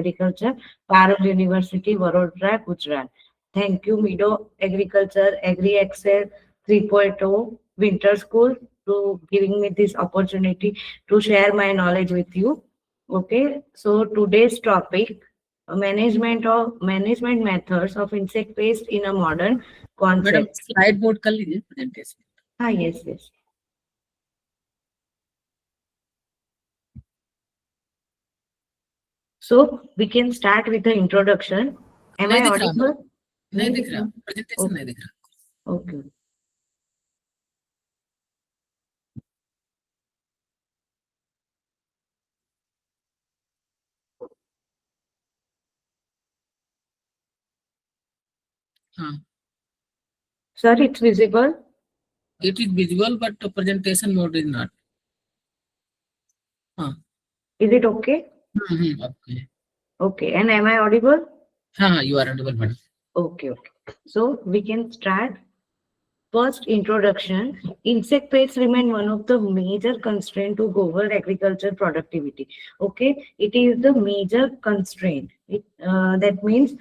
Agriculture, Parul University, Vadodara, Gujarat. Thank you, Mido Agriculture, Agri Excel 3.0 Winter School, to giving me this opportunity to share my knowledge with you. Okay, so today's topic, management methods of insect pest in a modern madam concept. Slide board कर लीजिए presentation. हाँ, yes, yes. So we can start with the introduction. Am I नहीं दिख रहा, audible? नहीं दिख रहा, presentation नहीं दिख रहा. Okay. हाँ, Sir, it's visible. it is visible but the presentation mode is not. हाँ. Is it okay? Okay. Okay. And am I audible? हाँ, you are audible, madam. Okay, okay. So we can start. First introduction, insect pests remain one of the major constraint to global agriculture productivity. Okay, it is the major constraint. That means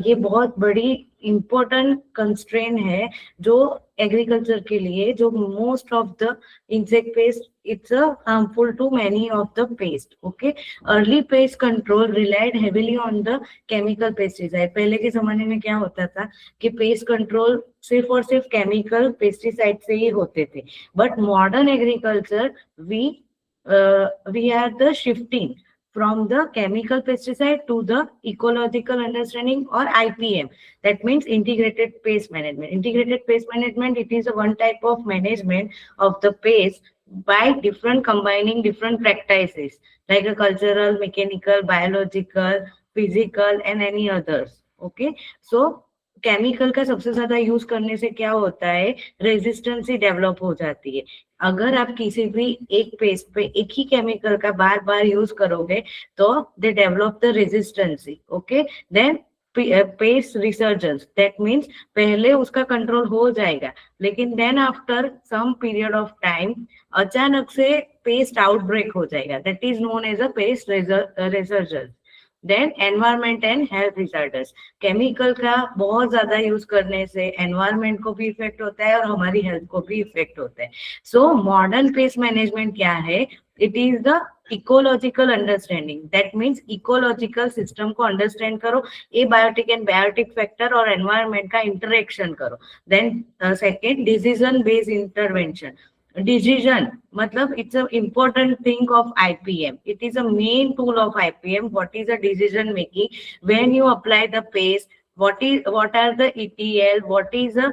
ये बहुत बड़ी important constraint है जो agriculture के लिए, जो most of the insect pest, it's a harmful to many of the pest. Okay, early pest control relied heavily on the chemical pesticide. पहले के जमाने में क्या होता था कि पेस्ट कंट्रोल सिर्फ और सिर्फ केमिकल पेस्टिसाइड से ही होते थे. But modern agriculture we are the shifting from the chemical pesticide to the ecological understanding or IPM. That means integrated pest management. Integrated pest management, it is a one type of management of the pest by different combining different practices like a cultural, mechanical, biological, physical and any others. Okay, so chemical का सबसे ज्यादा use करने से क्या होता है, resistancy develop हो जाती है. अगर आप किसी भी एक पेस्ट पे एक ही केमिकल का बार बार यूज करोगे तो they develop the resistancy. Okay, then pest resurgence, that means पहले उसका कंट्रोल हो जाएगा लेकिन then after some period of time अचानक से पेस्ट आउटब्रेक हो जाएगा. That is known as a pest resurgence. Then environment and health results, chemical का बहुत ज्यादा यूज करने से एनवायरमेंट को भी इफेक्ट होता है और हमारी हेल्थ को भी इफेक्ट होता है. सो मॉडर्न पेस्ट मैनेजमेंट क्या है, it is the ecological understanding. That means ecological system को अंडरस्टैंड करो, abiotic and biotic factor और एनवायरमेंट का इंटरेक्शन करो. Then second, decision based intervention. Decision matlab it's an important thing of IPM. It is a main tool of IPM. What is a decision making when you apply the paste? What are the ETL? What is a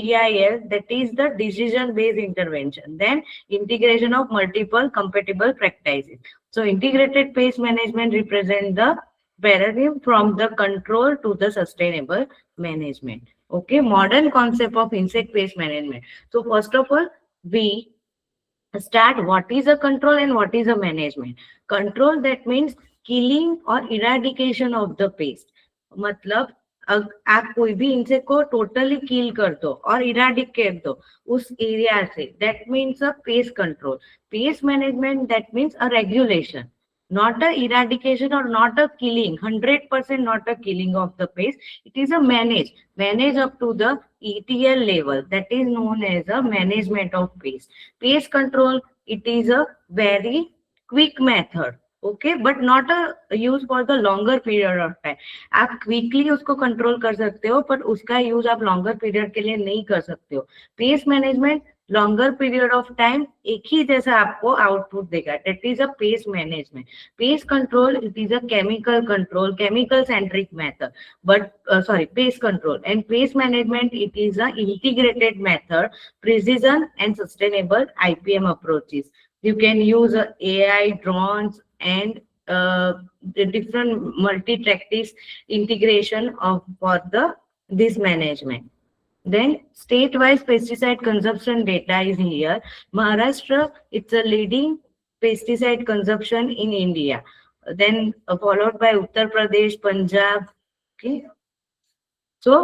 EIL? That is the decision based intervention. Then integration of multiple compatible practices. So integrated pest management represent the paradigm from the control to the sustainable management. Okay, modern concept of insect pest management. So first of all, we start what is a control and what is a management. Control, that means killing or eradication of the pest. मतलब आप कोई भी insect को totally किल कर दो और eradicate दो उस एरिया से, that means a pest control. Pest management, that means a regulation, not a eradication or not a killing, 100% not a killing of the pest. It is a manage up to the ETL level. That is known as a management of pest. Pest control, it is a very quick method. Okay, but not a use for the longer period of time. आप quickly उसको control कर सकते हो पर उसका use आप longer period के लिए नहीं कर सकते हो. Pest management longer period of time एक ही जैसा आपको आउटपुट देगा. That is a pest management. Pest control, it is a chemical control, chemical centric method, but sorry, pest control. And pest management, it is a integrated method, precision and sustainable IPM approaches. You can use AI, drones and the different multi-practice integration of for the this management. Then state-wise pesticide consumption data is here. Maharashtra, it's a leading pesticide consumption in India. Then followed by Uttar Pradesh, Punjab. Okay. So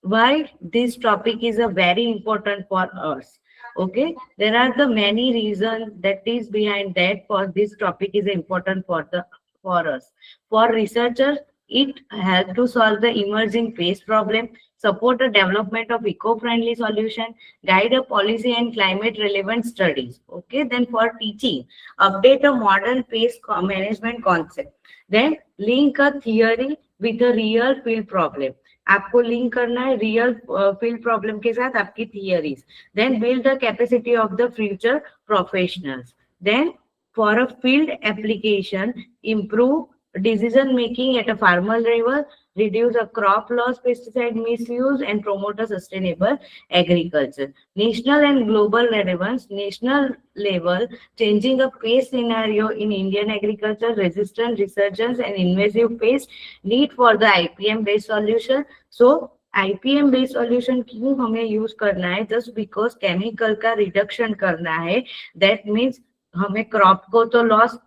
why this topic is a very important for us? Okay, there are the many reasons that is behind that for this topic is important for the for us. For researchers, it helps to solve the emerging pest problem, support the development of eco-friendly solution, guide a policy and climate relevant studies. Okay, then for teaching, update a modern pest management concept. Then link a theory with a real field problem. आपको link करना है real field problem के साथ आपकी theories. Then build the capacity of the future professionals. Then for a field application improve decision making at a farmer level, reduce a crop loss, pesticide misuse, and promote a sustainable agriculture. National and global relevance, national level, changing a pest scenario in Indian agriculture, resistant resurgence and invasive pest, need for the IPM based solution. So IPM based solution क्यों हमें use करना है? Just because chemical का reduction करना है. That means हमें crop को तो लॉस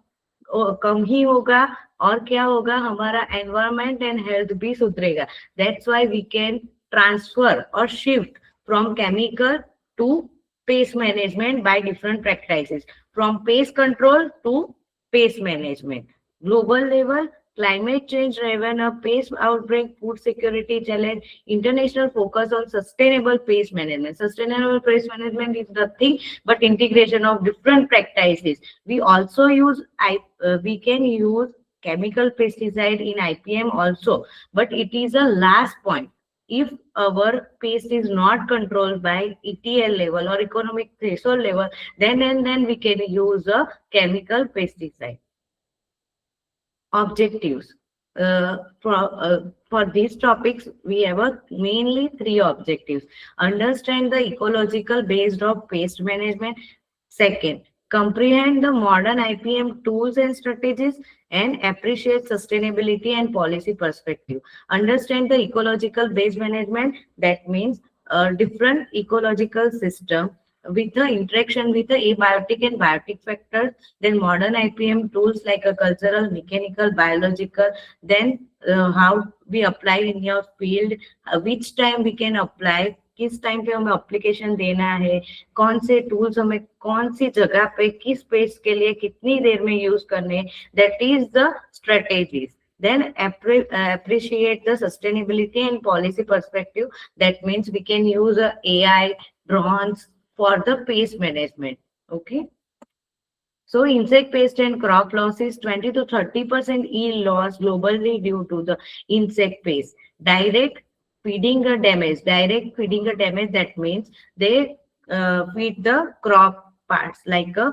कम ही होगा और क्या होगा, हमारा एनवायरमेंट एंड हेल्थ भी सुधरेगा. That's why we can transfer और shift from chemical to pest management by different practices, from pest control to pest management. Global level, climate change driven a pest outbreak, food security challenge, international focus on sustainable pest management. Sustainable pest management is nothing but integration of different practices. We also use we can use chemical pesticide in IPM also, but it is a last point. If our pest is not controlled by ETL level or economic threshold level, then we can use a chemical pesticide. Objectives. For these topics, we have mainly 3 objectives. Understand the ecological base of pest management. Second, comprehend the modern IPM tools and strategies and appreciate sustainability and policy perspective. Understand the ecological base management. That means different ecological system with the interaction with the abiotic and biotic factors, then modern IPM tools like a cultural, mechanical, biological, then how we apply in your field, which time we can apply, किस time पे हमें application देना है, कौन से tools हमें कौन सी जगह पे किस पेस्ट के लिए कितनी देर में यूज करने, that is the strategies. Then appreciate the sustainability and policy perspective. That means we can use AI, drones, for the pest management. Okay, so insect pest and crop losses, 20 to 30% yield loss globally due to the insect pest. Direct feeding a damage, that means they feed the crop parts like a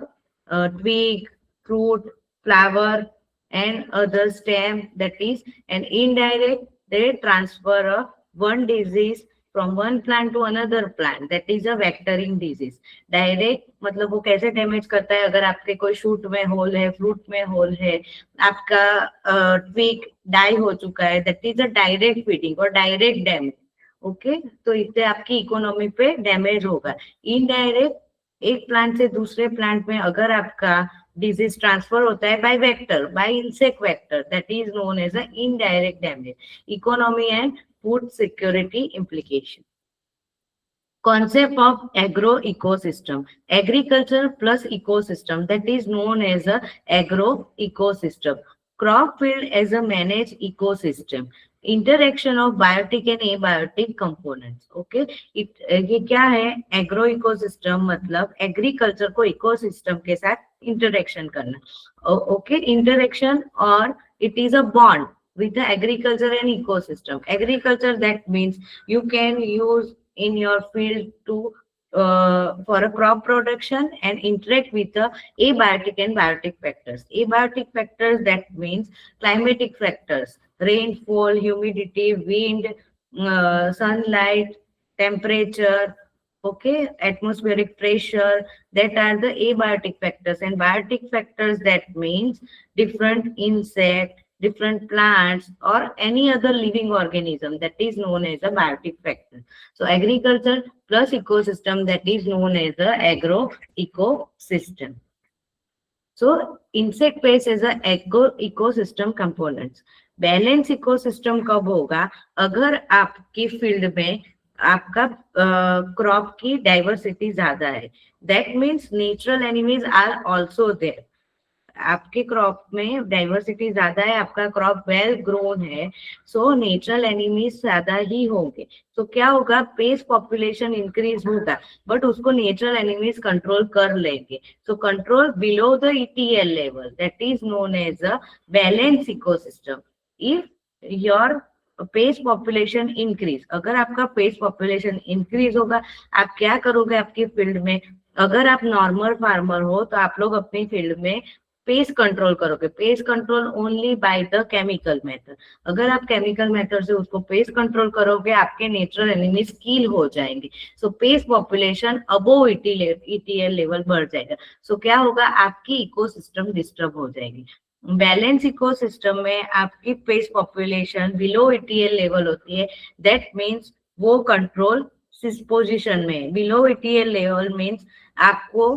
twig, fruit, flower and other stem, that is. And indirect, they transfer one disease from one plant to another plant, that is a vectoring disease. Direct मतलब वो कैसे damage करता है, अगर आपके कोई shoot में whole है, फ्रूट में होल है, आपका ट्विग डाई हो चुका है, that is a direct feeding और डायरेक्ट डैमेज. ओके, तो इससे आपकी इकोनॉमी पे डैमेज होगा. इनडायरेक्ट, एक प्लांट से दूसरे प्लांट में अगर आपका डिजीज ट्रांसफर होता है by vector, by insect vector, that is known as a indirect damage. Economy and food security implication. Concept of agro ecosystem, agriculture plus ecosystem, that is known as a agro ecosystem. Crop field as a managed ecosystem, interaction of biotic and abiotic components. Okay, ये क्या है? Agro ecosystem मतलब agriculture को ecosystem के साथ interaction करना. Okay, interaction, और it is a bond with the agriculture and ecosystem. Agriculture, that means you can use in your field to for a crop production and interact with the abiotic and biotic factors. Abiotic factors, that means climatic factors, rainfall, humidity, wind, sunlight, temperature, okay, atmospheric pressure, that are the abiotic factors. And biotic factors, that means different insect, different plants or any other living organism, that is known as a biotic factor. So agriculture plus ecosystem, that is known as the agro ecosystem. So insect pest is a ecosystem components. Balance ecosystem कब होगा? अगर आपकी field में आपका crop की diversity ज्यादा है, that means natural enemies are also there. आपके क्रॉप में डाइवर्सिटी ज्यादा है, आपका क्रॉप वेल ग्रोन है, सो नेचुरल एनिमीज ज्यादा ही होंगे। तो क्या होगा, पेस्ट पॉपुलेशन इंक्रीज होगा, बट उसको नेचुरल एनिमीज कंट्रोल कर लेंगे। So control below the ETL level, that is known as a balance ecosystem. If your pest population increase, अगर आपका पेस्ट पॉपुलेशन इंक्रीज होगा, आप क्या करोगे आपकी फील्ड में? अगर आप नॉर्मल फार्मर हो तो आप लोग अपनी फील्ड में पेस्ट कंट्रोल करोगे। Pest control only by the chemical method. अगर आप केमिकल मेथड से उसको पेस्ट कंट्रोल करोगे, आपके नेचुरल एनिमीज किल हो जाएंगे। So pest population above ETL level बढ़ जाएगा। सो क्या होगा, आपकी इकोसिस्टम डिस्टर्ब हो जाएगी। बैलेंस इकोसिस्टम में आपकी paste population below ETL level होती है, दैट मीन्स वो कंट्रोल पोजिशन में। बिलो ETL लेवल मीन्स आपको,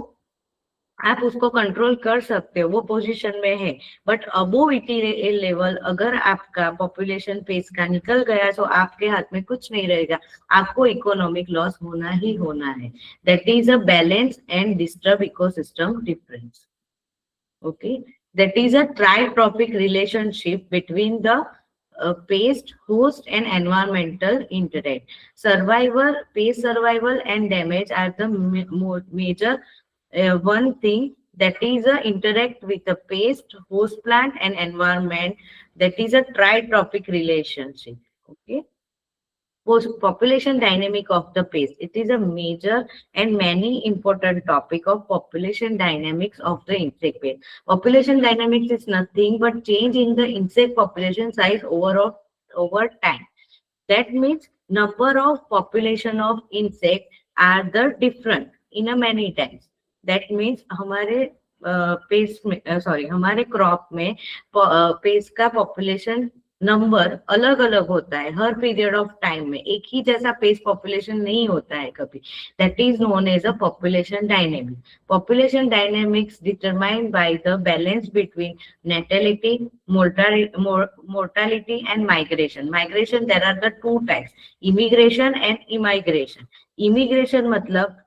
आप उसको कंट्रोल कर सकते हो, वो पोजीशन में है। बट अबोव ETL लेवल अगर आपका पॉपुलेशन पेस का निकल गया तो आपके हाथ में कुछ नहीं रहेगा, आपको इकोनॉमिक लॉस होना ही होना है। That is a balance and disturb ecosystem difference. Okay, that is a tritrophic relationship between the pest, host, and environmental interact. Survival, pest survival, and damage are the major one thing, that is a interact with the pest, host plant, and environment. That is a tritrophic relationship. Okay. Population dynamic of the pest. It is a major and many important topic of population dynamics of the insect pest. Population dynamics is nothing but change in the insect population size over time. That means number of population of insect are the different in a many times. That means हमारे paste में, sorry, हमारे crop में paste का population number अलग अलग होता है हर period of time में। एक ही जैसा पेस्ट पॉपुलेशन नहीं होता है कभी। That is known as a population dynamic. Population dynamics determined by the balance between natality, mortality and migration. Migration, there are the two types, immigration and immigration. Immigration मतलब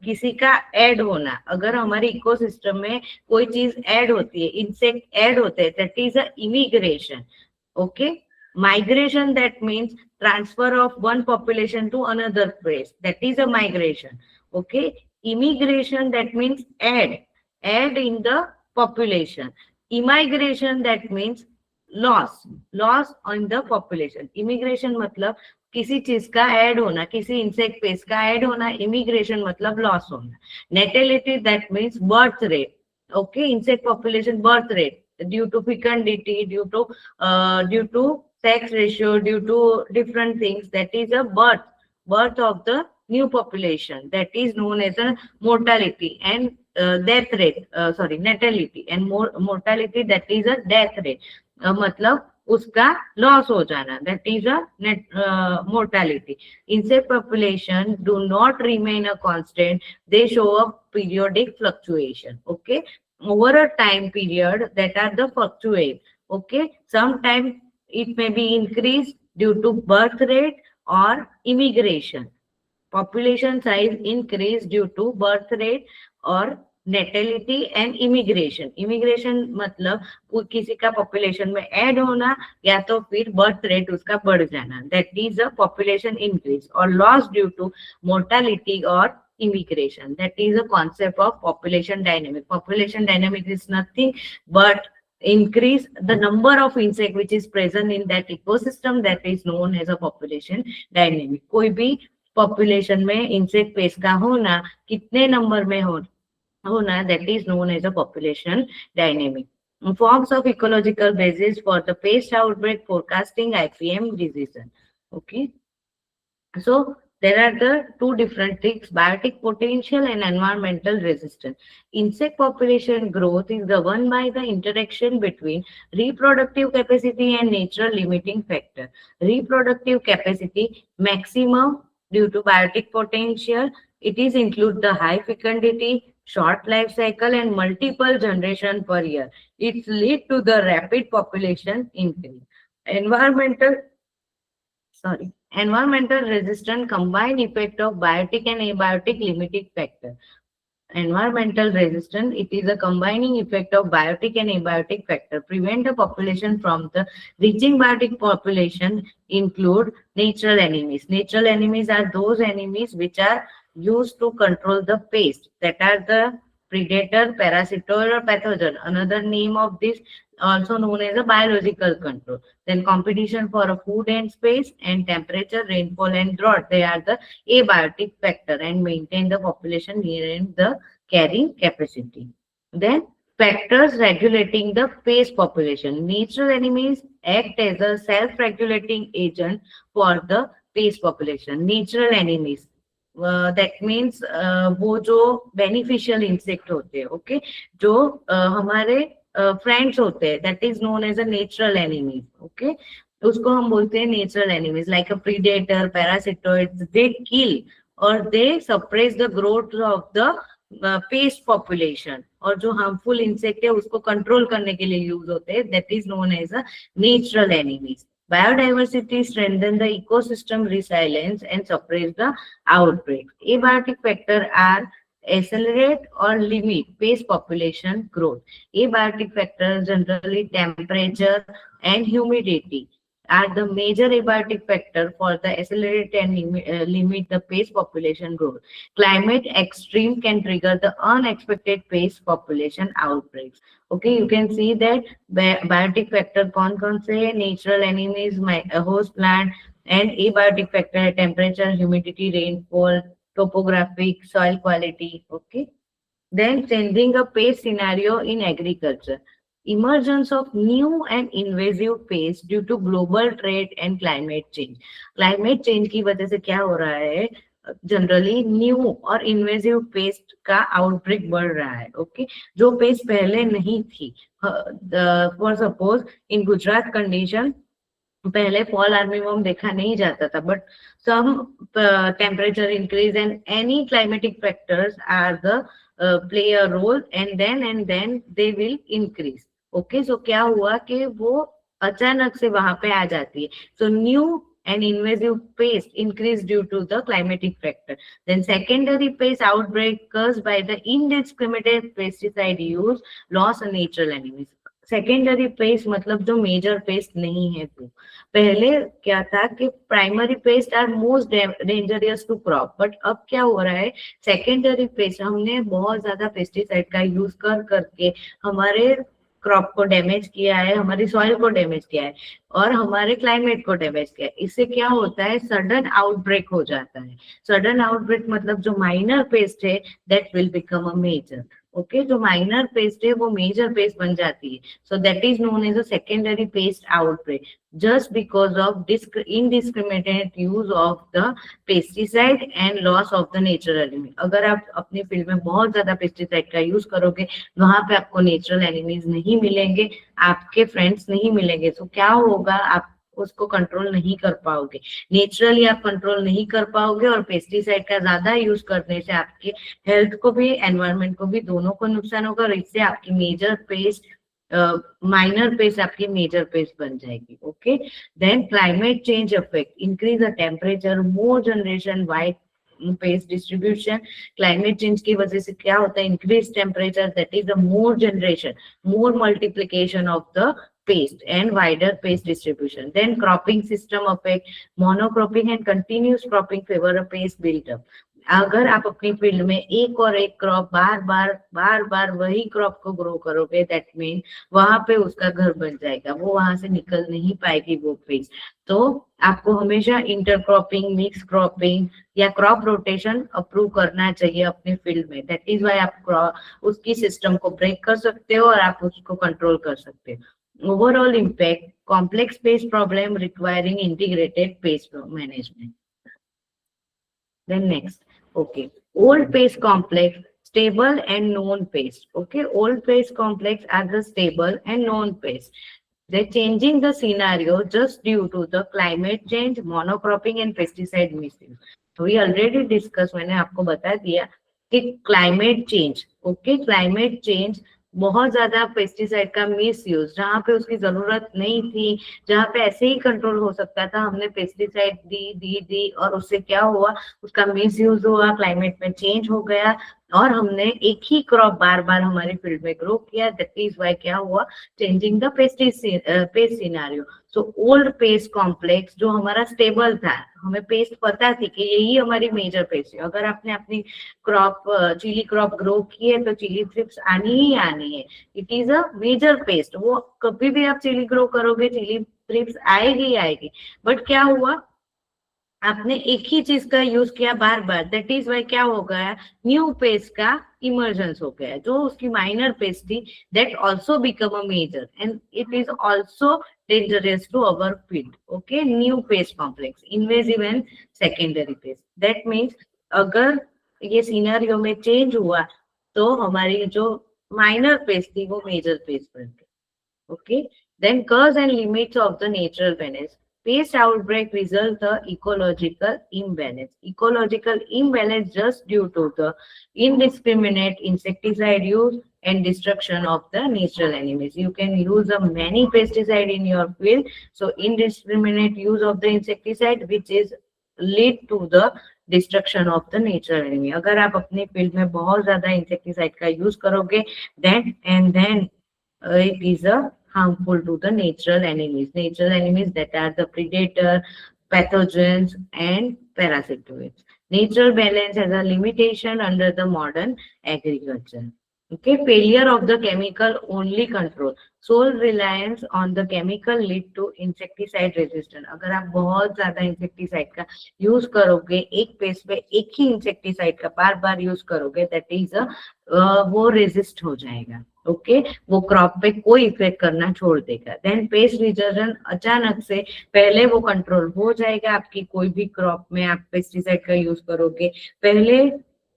किसी का ऐड होना। अगर हमारे इकोसिस्टम में कोई चीज ऐड होती है, इंसेक्ट ऐड होते हैं, that is a immigration. Okay, migration, that means transfer of one population to another place, that is a migration. Okay, immigration, that means add in the population. Immigration, that means loss on the population. Immigration मतलब किसी चीज का add होना, किसी insect pest का add होना। Immigration मतलब loss होना। Natality, that means birth rate. Okay, insect population birth rate due to fecundity, due to sex ratio, due to different things, that is a birth of the new population, that is known as a mortality and death rate, sorry, natality and mortality, that is a death rate. मतलब उसका loss हो जाना, that is a mortality. Insect population do not remain a constant, they show a periodic fluctuation. Okay, over a time period, that are the fluctuate. Okay, sometimes it may be increased due to birth rate or immigration. Population size increase due to birth rate or natality and immigration. Immigration मतलब किसी का population में add होना या तो फिर birth rate उसका बढ़ जाना, that is a population increase, or loss due to mortality or immigration. That is a concept of population dynamic. Population dynamic is nothing but increase the number of insect which is present in that ecosystem, that is known as a population dynamic. कोई भी population में insect pest का होना, कितने number में होना, that is known as a population dynamic. Forms of ecological basis for the pest outbreak forecasting, IPM decision. Okay, so there are the two different things, biotic potential and environmental resistance. Insect population growth is governed by the interaction between reproductive capacity and natural limiting factor. Reproductive capacity maximum due to biotic potential. It is include the high fecundity, short life cycle and multiple generation per year. It lead to the rapid population increase. Environmental resistance, combined effect of biotic and abiotic limiting factor. environmental resistance, it is a combining effect of biotic and abiotic factor. Prevent the population from the reaching biotic population include natural enemies. Natural enemies are those enemies which are used to control the pest, that are the predator, parasitoid or pathogen. Another name of this also known as a biological control. Then competition for a food and space, and temperature, rainfall and drought. They are the abiotic factor and maintain the population nearing the carrying capacity. Then factors regulating the pest population. Natural enemies act as a self-regulating agent for the pest population. Natural enemies, that means वो जो beneficial insect होते हैं, okay, जो हमारे friends होते हैं, that is known as a natural enemies, okay, उसको हम बोलते हैं natural enemies, like a predator, parasitoids, they kill or they suppress the growth of the pest population, और जो harmful insect है उसको control करने के लिए use होते हैं, that is known as a natural enemies. Biodiversity strengthen the ecosystem resilience and suppress the outbreaks. Abiotic factors are accelerate or limit pest population growth. Abiotic factors, generally temperature and humidity, are the major abiotic factor for the accelerate and limit the pest population growth. Climate extreme can trigger the unexpected pest population outbreaks. Okay, you can see that biotic factor कौन से है, natural enemies, host plant, and abiotic factor है temperature, humidity, rainfall, topographic, soil quality. Okay, then changing a pest scenario in agriculture. Emergence of new and invasive pests due to global trade and climate change. Climate change की वजह से क्या हो रहा है, generally new और invasive pest का outbreak बढ़ रहा है, ओके, जो पेस्ट पहले नहीं थी. For suppose in Gujarat condition पहले फॉल आर्मीवॉर्म देखा नहीं जाता था, but some temperature increase and any climatic factors are the play a role and then they will increase. Okay, so क्या हुआ कि वो अचानक से वहां पे आ जाती है. So new and invasive pest increase due to the climatic factor. Then secondary pest outbreak caused by the indiscriminate pesticide use, loss of natural enemies. Secondary paste मतलब जो मेजर पेस्ट नहीं है. तो पहले क्या था कि primary pest are most dangerous to crop, but अब क्या हो रहा है, सेकेंडरी पेस्ट हमने बहुत ज्यादा पेस्टिसाइड का यूज कर करके हमारे क्रॉप को डैमेज किया है, हमारी सॉइल को डैमेज किया है और हमारे क्लाइमेट को डैमेज किया है. इससे क्या होता है, सडन आउटब्रेक हो जाता है. सडन आउटब्रेक मतलब जो माइनर पेस्ट है that will become a major. Okay, जो माइनर पेस्ट है वो मेजर पेस्ट बन जाती है. So that is known as a secondary pest outbreak just because of indiscriminate use of the pesticide and loss of the natural enemy. अगर आप अपने field में बहुत ज्यादा पेस्टिसाइड का यूज करोगे, वहां पे आपको नेचुरल एनिमीज नहीं मिलेंगे, आपके फ्रेंड्स नहीं मिलेंगे. तो क्या होगा, आप उसको कंट्रोल नहीं कर पाओगे. नेचुरली आप कंट्रोल नहीं कर पाओगे और पेस्टिसाइड का ज्यादा यूज करने से आपके हेल्थ को भी, एनवायरमेंट को भी, दोनों को नुकसान होगा और इससे आपकी मेजर पेस्ट माइनर पेस्ट आपकी मेजर पेस्ट बन जाएगी. Okay, then climate change effect, increase the temperature, more generation, wide pest distribution. Climate change की वजह से क्या होता है, increase temperature, that is the more generation, more multiplication of the paste and wider paste distribution. Then cropping system effect, monocropping and continuous cropping favor a paste build-up. अगर आप अपनी field में एक और एक क्रॉप बार बार वही क्रॉप को grow करोगे, दैट मीन वहां पे उसका घर बन जाएगा, वो वहां से निकल नहीं पाएगी वो पेस्ट. तो आपको हमेशा इंटरक्रॉपिंग, मिक्स क्रॉपिंग या क्रॉप रोटेशन अप्रूव करना चाहिए अपने फील्ड में. दैट इज वाई आप उसकी सिस्टम को ब्रेक कर सकते हो और आप उसको कंट्रोल कर सकते हो. Overall impact, complex pest problem requiring integrated pest management. Then next, okay, old pest complex, stable and known pest. Okay, old pest complex are the stable and known pest. They're changing the scenario just due to the climate change, monocropping and pesticide misuse. We already discussed, मैंने आपको बता दिया कि climate change, okay, climate change बहुत ज्यादा pesticide का miss use, जहाँ पे उसकी जरूरत नहीं थी, जहाँ पे ऐसे ही कंट्रोल हो सकता था, हमने पेस्टिसाइड दी और उससे क्या हुआ, उसका मिस यूज हुआ, क्लाइमेट में चेंज हो गया, और हमने एक ही क्रॉप बार बार हमारे फील्ड में ग्रो किया, दैट इज वाई क्या हुआ, changing the paste scenario. So old paste complex जो हमारा स्टेबल था, हमें पेस्ट पता थी कि यही हमारी मेजर पेस्ट है। अगर आपने अपनी क्रॉप चिली क्रॉप ग्रो की है तो चिली थ्रिप्स आनी ही आनी है, it is a major pest. वो कभी भी आप चिली ग्रो करोगे चिली थ्रिप्स आएगी ही आएगी। बट क्या हुआ, आपने एक ही चीज का यूज किया बार बार, दैट इज वाई क्या हो गया, न्यू पेस्ट का इमर्जेंस हो गया, जो उसकी माइनर पेस्ट थी that also become a major and it is also dangerous to our field. Okay, new pest complex invasive and secondary pest, that means अगर ये सिनेरियो में चेंज हुआ तो हमारी जो माइनर पेस्ट थी वो मेजर पेस्ट बन गई। Okay, then curves and limits of the natural balance. Pest outbreak result the ecological imbalance. Ecological imbalance just due to the indiscriminate insecticide use and destruction of the natural enemies. You can use a many pesticide in your field, so indiscriminate use of the insecticide which is lead to the destruction of the natural enemy. अगर आप अपने field में बहुत ज्यादा insecticide का use करोगे then it is a harmful to the natural enemies. Natural enemies that are the predator, pathogens, and parasitoids. Natural balance has a limitation under the modern agriculture. Okay, failure of the chemical only control. Sole reliance on the chemical lead to insecticide resistance. अगर आप बहुत ज्यादा insecticide का use करोगे, एक paste पे एक ही insecticide का बार बार यूज करोगे, दैट इज वो रेजिस्ट हो जाएगा। ओके, वो क्रॉप पे कोई इफेक्ट करना छोड़ देगा। देन पेस्ट रिजर्वेशन अचानक से पहले वो कंट्रोल हो जाएगा। आपकी कोई भी क्रॉप में आप पेस्टिसाइड का यूज करोगे, पहले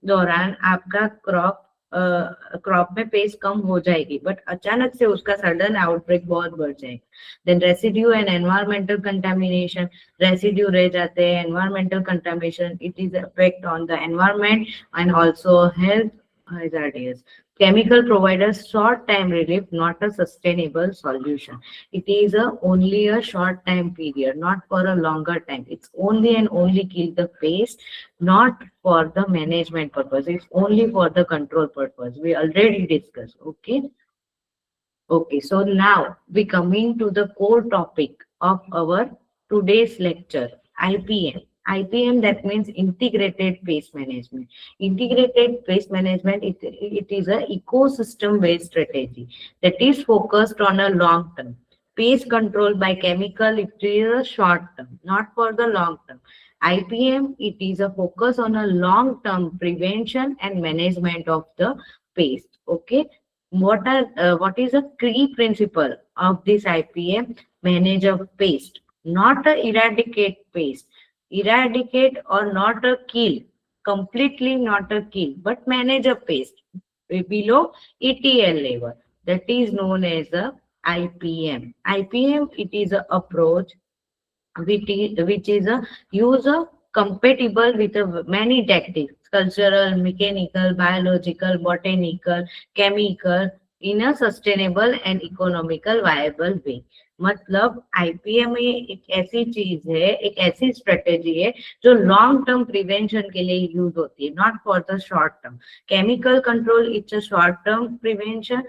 दौरान आपका क्रॉप में पेस्ट कम हो जाएगी, बट अचानक से उसका सडन आउटब्रेक बहुत बढ़ जाएगा। Then residue and environmental contamination, residue रह जाते हैं, environmental contamination, it is effect on the environment and also health hazardous. Chemical providers short time relief, not a sustainable solution. It is only a short time period, not for a longer time. It's only and only kill the pest, not for the management purpose. It's only for the control purpose. We already discussed. Okay. Okay. So now we coming to the core topic of our today's lecture, IPM. IPM, that means integrated pest management. Integrated pest management, it is a ecosystem based strategy that is focused on a long term. Pest control by chemical, it is a short term, not for the long term. IPM, it is a focus on a long term prevention and management of the pest. Okay. What is a key principle of this IPM? Manage a pest, not a eradicate pest. Eradicate or not a kill, completely not a kill, but manage a pest below ETL level. That is known as a IPM. IPM, it is a approach which is a user compatible with many tactics, cultural, mechanical, biological, botanical, chemical, in a sustainable and economical viable way. मतलब IPM एक ऐसी चीज है, एक ऐसी strategy है जो long term prevention के लिए यूज होती है, not for the short term. Chemical control it's a short term prevention,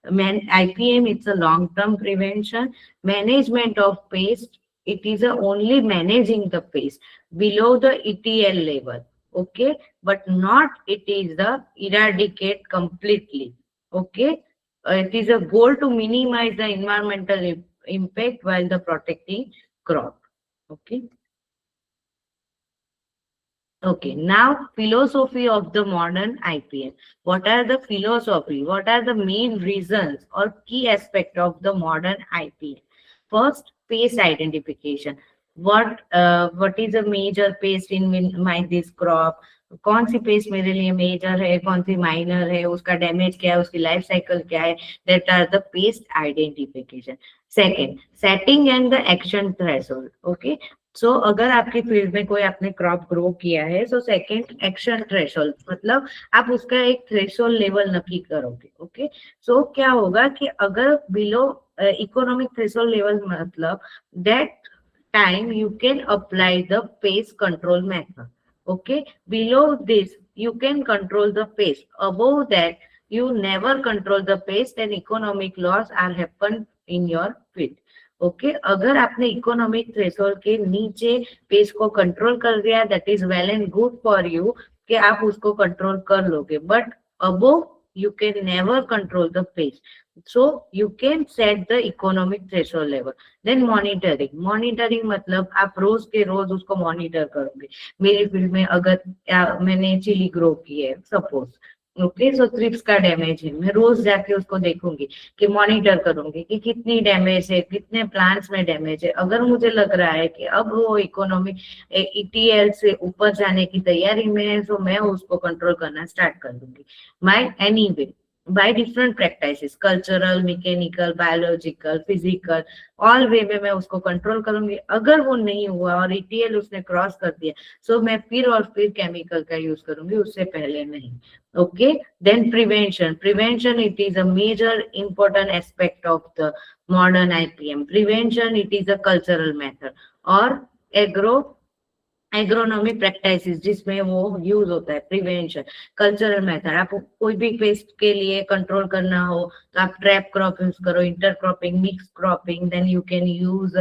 IPM it's a long term prevention. Management of pest, it is only managing the pest below the ETL level, okay, but not it is the eradicate completely. Okay, it is a goal to minimize the environmental impact while the protecting crop. Okay. Okay, now philosophy of the modern IPM. What are the philosophy? What are the main reasons or key aspect of the modern IPM? First, pest identification. What is a major pest in my this crop? कौन सी paste मेरे लिए major है, कौन सी minor है, उसका damage क्या है, उसकी लाइफ साइकिल क्या है, that are the pest identification. Second, setting and the action threshold. Okay, so अगर आपके फील्ड में कोई आपने क्रॉप ग्रो किया है, सो सेकेंड एक्शन थ्रेशोल्ड मतलब आप उसका एक थ्रेशोल्ड लेवल नक्की करोगे. ओके, सो क्या होगा कि अगर बिलो इकोनॉमिक थ्रेशोल्ड लेवल मतलब that time you can apply the pest control method. Okay, below this you can control the pace. Above that, you never control the pace, then economic loss are happen in your field. Okay अगर आपने economic threshold के नीचे pace को control कर दिया, that is well and good for you कि आप उसको कंट्रोल कर लोगे, but above you can never control the pace. So you can set the economic threshold level. Then monitoring मतलब आप रोज के रोज उसको मॉनिटर करोगे. मेरी फील्ड में अगर मैंने चिली ग्रो की है सपोज, ओके सो थ्रिप्स का डैमेज है, मैं रोज जाके उसको देखूंगी कि मॉनिटर करूंगी कि कितनी डैमेज है, कितने प्लांट्स में डैमेज है. अगर मुझे लग रहा है कि अब वो इकोनॉमिक ईटीएल से ऊपर जाने की तैयारी में है, तो मैं उसको कंट्रोल करना स्टार्ट कर दूंगी. My anyway by different practices, cultural, mechanical, biological, physical, all way में मैं उसको कंट्रोल करूंगी. अगर वो नहीं हुआ और ईटीएल उसने क्रॉस कर दिया, सो मैं फिर केमिकल का यूज करूंगी, उससे पहले नहीं. Okay, then prevention it is a major important aspect of the modern IPM. Prevention it is a cultural method और एग्रोनॉमिक प्रैक्टिसेस जिसमें वो यूज होता है. प्रिवेंशन कल्चरल मेथड, आप कोई भी पेस्ट के लिए कंट्रोल करना हो तो आप ट्रैप क्रॉप यूज करो, intercropping, mix cropping, then you can use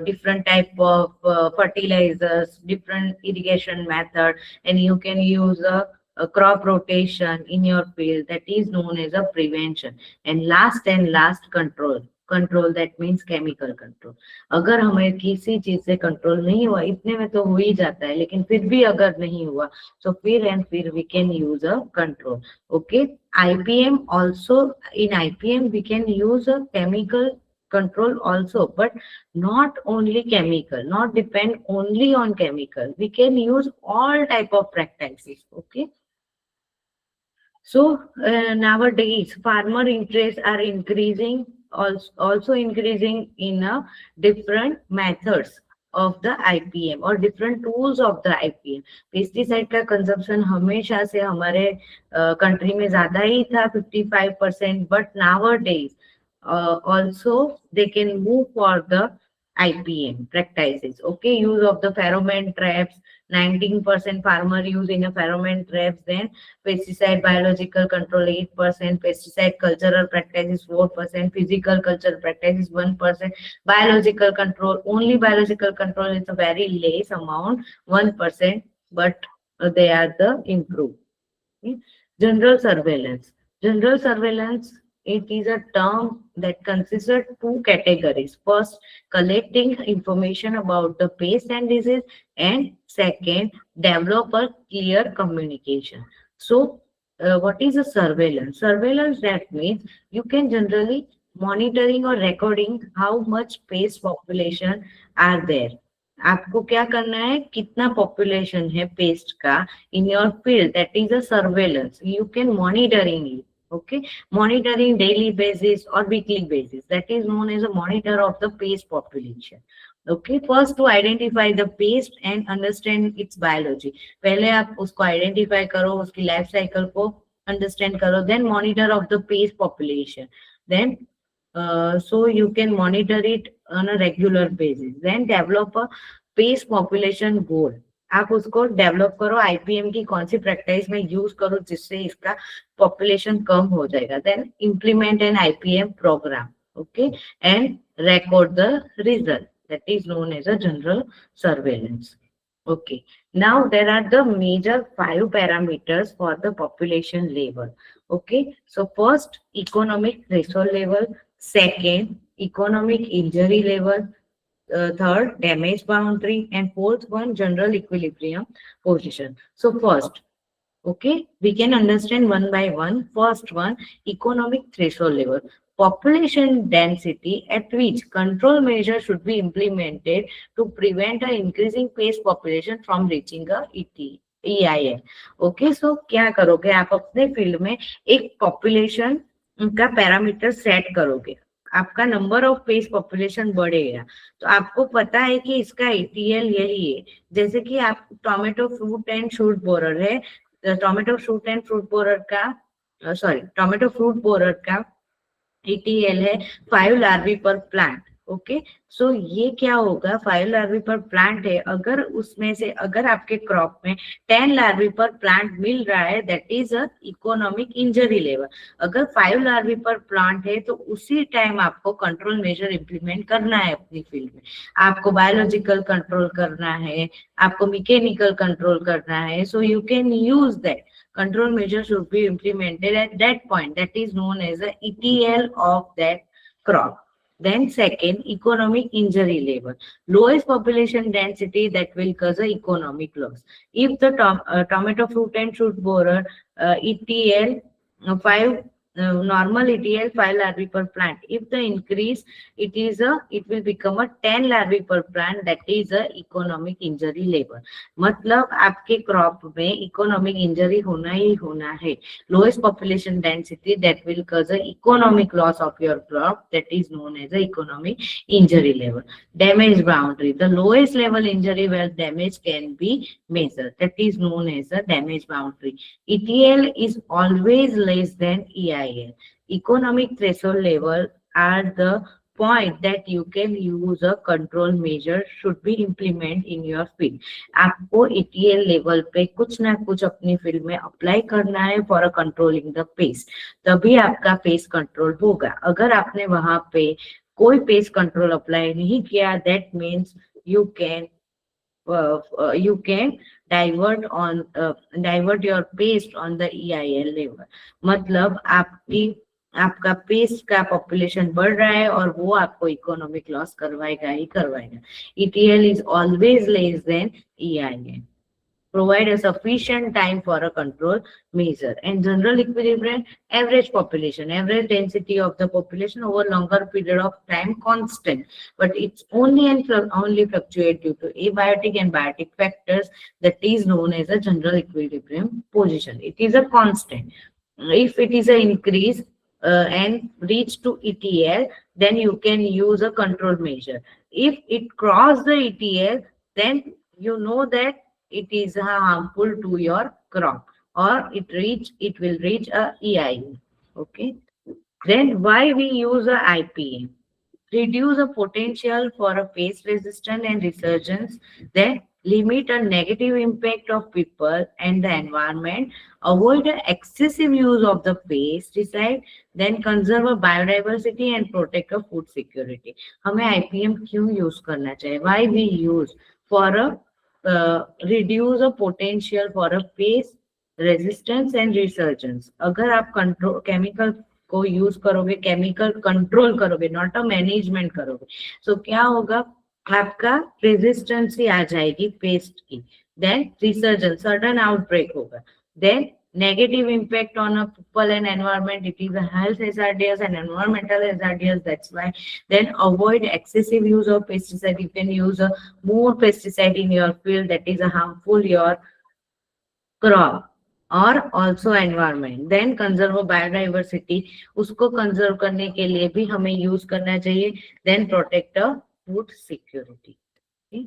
different type of fertilizers, different irrigation method, and you can use a crop rotation in your field. That is known as a prevention. And last control that means chemical control. अगर हमें किसी चीज से control नहीं हुआ, इतने में तो हो ही जाता है, लेकिन फिर भी अगर नहीं हुआ तो फिर we can use a control. Okay, IPM also, in IPM we can use a chemical control also, but not only chemical, not depend only on chemical. We can use all type of practices. Okay. So nowadays farmer interests are increasing, also increasing in a different methods of the IPM or different tools of the IPM. Pesticide का consumption हमेशा से हमारे country में ज्यादा ही था, 55%, but nowadays also they can move for the IPM practices. Okay, use of the pheromone traps, 19% farmer use in a pheromone traps, then pesticide biological control 8%, pesticide cultural practices 4%, physical cultural practices 1%, biological control, only biological control is a very less amount, 1%, but they are the improved. Okay. General surveillance, it is a term that consists of two categories. First, collecting information about the pest and disease, and second, develop a clear communication. So, what is a surveillance? Surveillance, that means you can generally monitoring or recording how much pest population are there. आपको क्या करना है, कितना population है paste का in your field, that is a surveillance. You can monitoring it. Okay, monitoring daily basis or weekly basis, that is known as a monitor of the pest population. Okay, first to identify the pest and understand its biology. पहले आप उसको identify करो, उसकी life cycle को understand करो, then monitor of the pest population. Then so you can monitor it on a regular basis. Then develop a pest population goal. आप उसको develop करो, आईपीएम की कौन सी प्रैक्टिस में यूज करो जिससे इसका पॉपुलेशन कम हो जाएगा. Then implement an IPM programme. Okay, and record the result, that is known as a general surveillance. Okay, now there are the major 5 parameters for the population level. Okay, so first, economic threshold level, second, economic injury level, third, damage boundary, and fourth one, general equilibrium position. So first, okay, we can understand one by one. First one, economic threshold level, population density at which control measures should be implemented to prevent an increasing pest population from reaching a EIL. Okay, so क्या करोगे, आप अपने field में एक population का parameter set करोगे. आपका number of paste population बढ़ेगा तो आपको पता है कि इसका ETL यही है. जैसे कि आप tomato fruit and shoot borer है, tomato fruit and fruit borer का टोमेटो फ्रूट बोरर का ETL है 5 लार्वी पर प्लांट. ओके, सो ये क्या होगा, 5 लार्वी पर प्लांट है, अगर उसमें से अगर आपके क्रॉप में 10 लार्वी पर प्लांट मिल रहा है, that is a economic injury level. अगर 5 लार्वी पर प्लांट है तो उसी टाइम आपको कंट्रोल मेजर इम्प्लीमेंट करना है अपनी फील्ड में। आपको बायोलॉजिकल कंट्रोल करना है, आपको मैकेनिकल कंट्रोल करना है, सो you can use that control measure should be implemented at that point, that is known as a ETL of that crop. Then second, economic injury level, lowest population density that will cause a economic loss. If the tomato fruit and shoot borer ETL 5 normal ETL 5 larvae per plant, if the increase it will become a 10 larvae per plant, that is a economic injury level. मतलब आपके crop में economic injury होना ही होना है। Lowest population density that will cause a economic loss of your crop, that is known as a economic injury level. Damage boundary, the lowest level injury where damage can be measured, that is known as a damage boundary. ETL is always less than EIL. Economic threshold level are the point that you can use a control measure should be implement in your field. आपको ETL level पे कुछ ना कुछ अपनी field में apply करना है for a controlling the paste, तभी आपका पेस्ट कंट्रोल होगा. अगर आपने वहां पे कोई पेस्ट कंट्रोल अप्लाई नहीं किया, that means you can divert your paste on the EIL level. मतलब आपका पेस्ट का पॉपुलेशन बढ़ रहा है और वो आपको इकोनॉमिक लॉस करवाएगा ही करवाएगा. ETL is always less than EIL. Provide a sufficient time for a control measure. And general equilibrium, average population, average density of the population over longer period of time constant, but it's only fluctuate due to abiotic and biotic factors, that is known as a general equilibrium position. It is a constant. If it is an increase and reach to ETL, then you can use a control measure. If it cross the ETL, then you know that it is harmful to your crop, or it will reach a EIL. Okay, then why we use a IPM? Reduce the potential for a pest resistance and resurgence, then limit a negative impact of people and the environment, avoid the excessive use of the pesticide, then conserve a biodiversity and protect a food security. हमें IPM क्यों use करना चाहिए? Why we use? For a reduce a potential for a pest resistance and resurgence. अगर आप control chemical को use करोगे, chemical control करोगे, not a management करोगे, सो क्या होगा, आपका रेजिस्टेंस ही आ जाएगी पेस्ट की. देन रिसर्जेंस, सडन आउटब्रेक होगा. Then negative impact on a people and environment, it is a health hazardous and environmental hazardous, that's why. Then avoid excessive use of pesticide. You can use a more pesticide in your field, that is a harmful your crop और also environment. Then conserve biodiversity, उसको conserve करने के लिए भी हमें use करना चाहिए. Then protect the food security. Okay.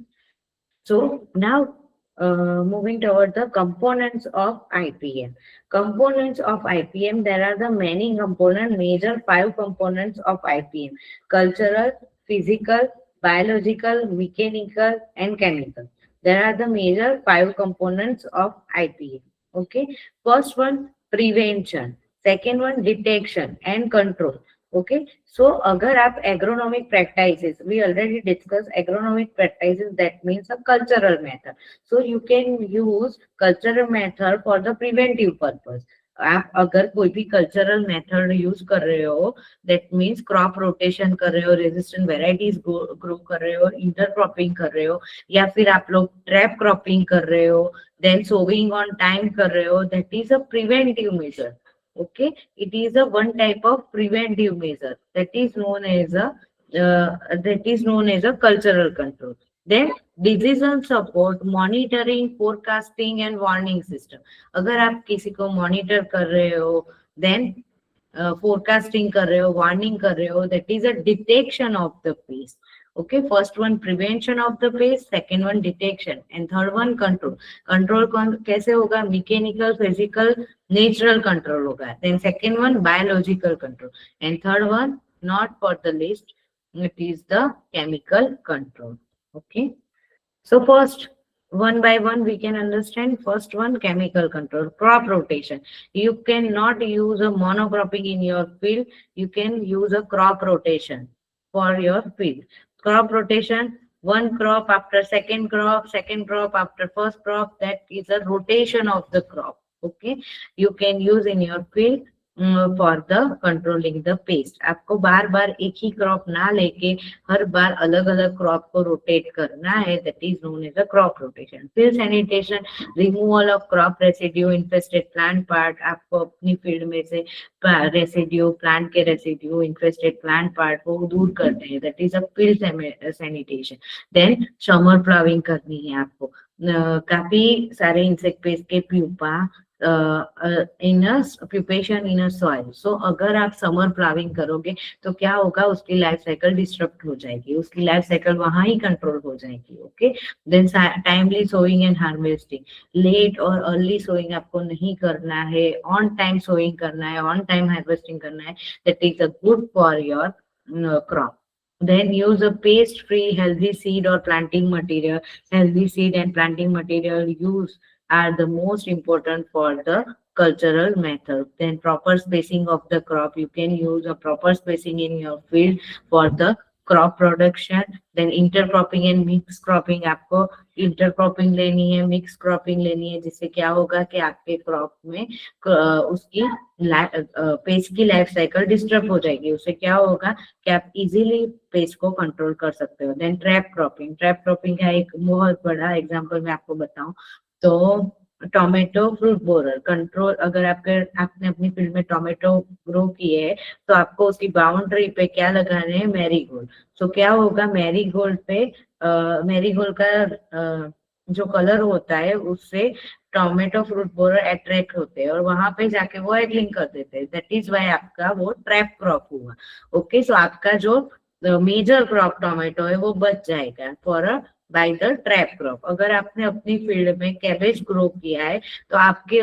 So now moving toward the components of IPM. Components of IPM, there are the many components, major 5 components of IPM: cultural, physical, biological, mechanical, and chemical. There are the major 5 components of IPM. Okay, first one prevention, second one detection and control. Okay, so अगर आप agronomic practices, we already discussed agronomic practices, that means a cultural method. So you can use cultural method for the preventive purpose. आप अगर कोई भी cultural method use कर रहे हो, that means crop rotation कर रहे हो, रेजिस्टेंट वेराइटीज ग्रो कर रहे हो, इंटरक्रॉपिंग कर रहे हो, या फिर आप लोग ट्रैप क्रॉपिंग कर रहे हो, देन सोविंग ऑन टाइम कर रहे हो, that is a preventive measure. Okay, it is a one type of preventive measure, that is known as a cultural control. Then decision support, monitoring, forecasting and warning system. अगर आप किसी को monitor कर रहे हो, then forecasting कर रहे हो, warning कर रहे हो, that is a detection of the pest. Okay, first one prevention of the pest, second one detection, and third one control. Control कैसे होगा? Mechanical, physical, natural control होगा. Then second one biological control, and third one, not for the least, it is the chemical control. Okay. So first, one by one, we can understand. First one, chemical control, crop rotation. You cannot use a monocropping in your field. You can use a crop rotation for your field. Crop rotation, one crop after second crop after first crop. That is a rotation of the crop. Okay, you can use in your field for the controlling the paste. आपको बार बार एक ही crop ना लेके हर बार अलग अलग crop को rotate करना है. That is known as a crop rotation. फिर sanitation, removal of crop residue, infested plant part. आपको अपनी फील्ड में से रेसिड्यू, प्लांट के रेसिड्यू, इन्फेस्टेड प्लांट पार्ट को दूर करते हैं. That is a field sanitation. Then summer flowering करनी है आपको. काफी सारे इंसेक्ट पेस्ट के pupa in pupation in soil. So अगर आप समर फ्लावरिंग करोगे तो क्या होगा, उसकी लाइफ साइकिल डिस्टर्ब हो जाएगी, उसकी लाइफ साइकिल वहां ही कंट्रोल हो जाएगी. Okay. Then timely sowing and harvesting. Late और अर्ली सोइंग आपको नहीं करना है, ऑन टाइम सोइंग करना है, ऑन टाइम हार्वेस्टिंग करना है. That is a good for your crop. Then use a paste-free healthy seed or planting material. Healthy seed and planting material use are the most important for the cultural method. Then proper spacing of the crop. You can use a proper spacing in your field for the crop production. Then intercropping and mixed cropping. आपको intercropping लेनी है, mix cropping लेनी है, जिससे क्या होगा कि आपके क्रॉप में उसकी पेस्ट की लाइफ साइकिल डिस्टर्ब हो जाएगी. उससे क्या होगा कि आप इजीली पेस्ट को कंट्रोल कर सकते हो. Then trap cropping. Trap cropping का एक बहुत बड़ा एग्जांपल मैं आपको बताऊं तो टोमेटो फ्रूट बोरर कंट्रोल. अगर आपने अपनी फील्ड में टोमेटो ग्रो किए है तो आपको उसकी बाउंड्री पे क्या लगाने हैं, मैरीगोल्ड. सो क्या होगा, मैरीगोल्ड पे मैरीगोल्ड का जो कलर होता है उससे टोमेटो फ्रूट बोरर अट्रैक्ट होते हैं और वहां पे जाके वो एगलिंग कर देते हैं. दैट इज वाई आपका वो ट्रैप क्रॉप हुआ. ओके. सो आपका जो मेजर क्रॉप टोमेटो है वो बच जाएगा for by the trap crop. अगर आपने अपनी फील्ड में कैबेज ग्रो किया है तो आपके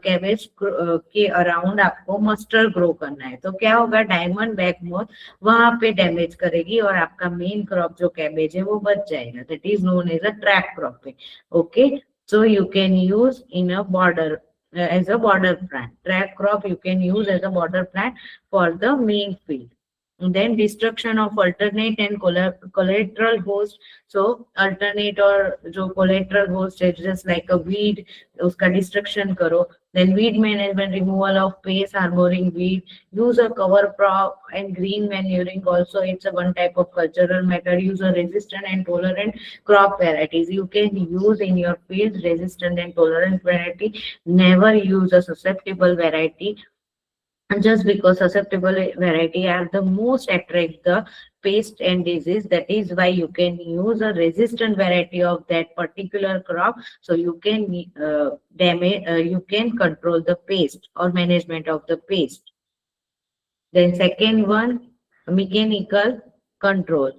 कैबेज के अराउंड आपको मस्टर्ड ग्रो करना है. तो क्या होगा, डायमंड बैक मोथ वहां पे डैमेज करेगी और आपका मेन क्रॉप जो कैबेज है वो बच जाएगा. That is known as a trap cropping. Okay. So you can use in a border as a border plant. Trap crop you can use as a border plant for the main field. Then destruction of alternate and collateral host. So alternate और जो collateral host है, just like a weed, उसका destruction करो. Then weed management, removal of pests harboring weed. Use a cover crop and green manuring. Also, it's a one type of cultural method. Use a resistant and tolerant crop varieties. You can use in your field resistant and tolerant variety. Never use a susceptible variety. And just because susceptible variety are the most attract the pest and disease. That is why you can use a resistant variety of that particular crop. So you can you can control the pest or management of the pest. Then second one, mechanical control.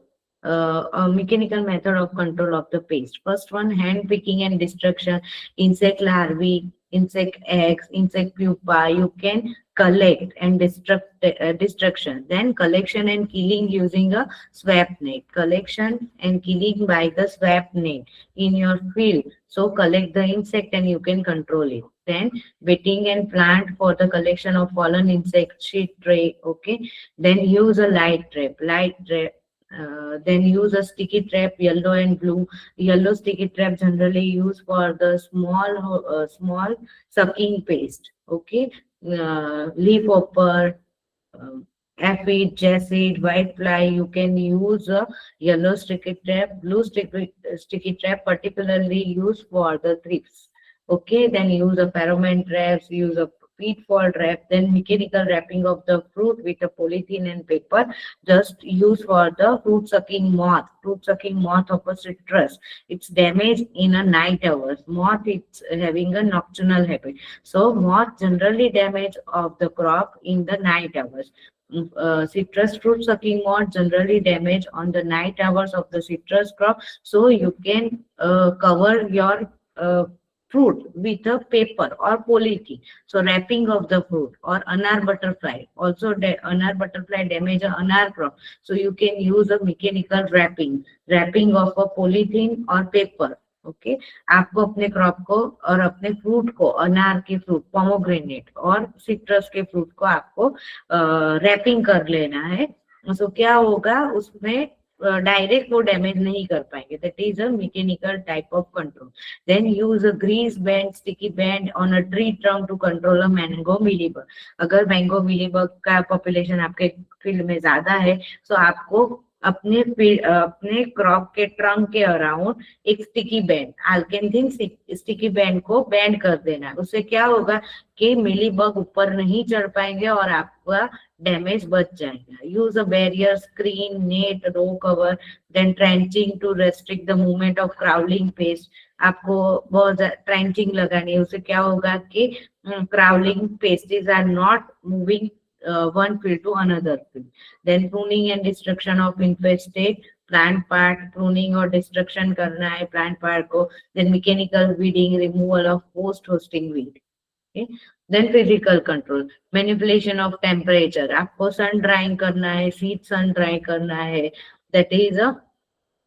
A mechanical method of control of the pest. First one, hand picking and destruction. Insect larvae, insect eggs, insect pupa. You can collect and destruction. Then collection and killing using a swap net. Collection and killing by the swap net in your field. So collect the insect and you can control it. Then bedding and plant for the collection of fallen insect, sheet tray. Okay. Then use a light trap. Then use a sticky trap, yellow and blue. Yellow sticky trap generally used for the small sucking pest. Okay. Leaf hopper, aphid, jacid, white fly. You can use a yellow sticky trap, blue sticky trap, particularly used for the thrips. Okay. Then use a pheromone traps, use a pitfall trap. Then mechanical wrapping of the fruit with a polythene and paper, just use for the fruit sucking moth of a citrus. It's damaged in a night hours. Moth is having a nocturnal habit, so moth generally damage of the crop in the night hours. Citrus fruit sucking moth generally damage on the night hours of the citrus crop. So you can cover your fruit with a paper or polythene. So wrapping of the fruit or anar butterfly. Also anar butterfly damage a anar crop. So you can use a mechanical wrapping of a polythene or paper. Okay आपको अपने crop को और अपने fruit को अनार के fruit pomegranate और citrus के फ्रूट को आपको रैपिंग कर लेना है. सो क्या होगा उसमें डायरेक्ट वो डैमेज नहीं कर पाएंगे. That is a mechanical type of control. Then use a grease band sticky band on a tree trunk to control a mango mealybug. अगर मैंगो मिलीबग का पॉपुलेशन आपके फील्ड में ज्यादा है तो आपको अपने क्रॉप के ट्रंक के अराउंड एक स्टिकी बैंड अल्केन्थिन स्टिकी बैंड को बैंड कर देना. उससे क्या होगा कि मिलीबग ऊपर नहीं चढ़ पाएंगे और आपका डैमेज बच जाएगा. Use a barrier screen net row cover then trenching to restrict the movement of crawling pest. आपको बहुत ट्रेंचिंग लगानी है. उससे क्या होगा कि crawling pests are not moving one field to another field. Then pruning and destruction of infested plant part. Pruning or destruction करना है plant part को. Then mechanical weeding, removal of post-hosting weed. Okay. Then physical control, manipulation of temperature. आपको sun drying करना है, seed sun dry करना है. That is a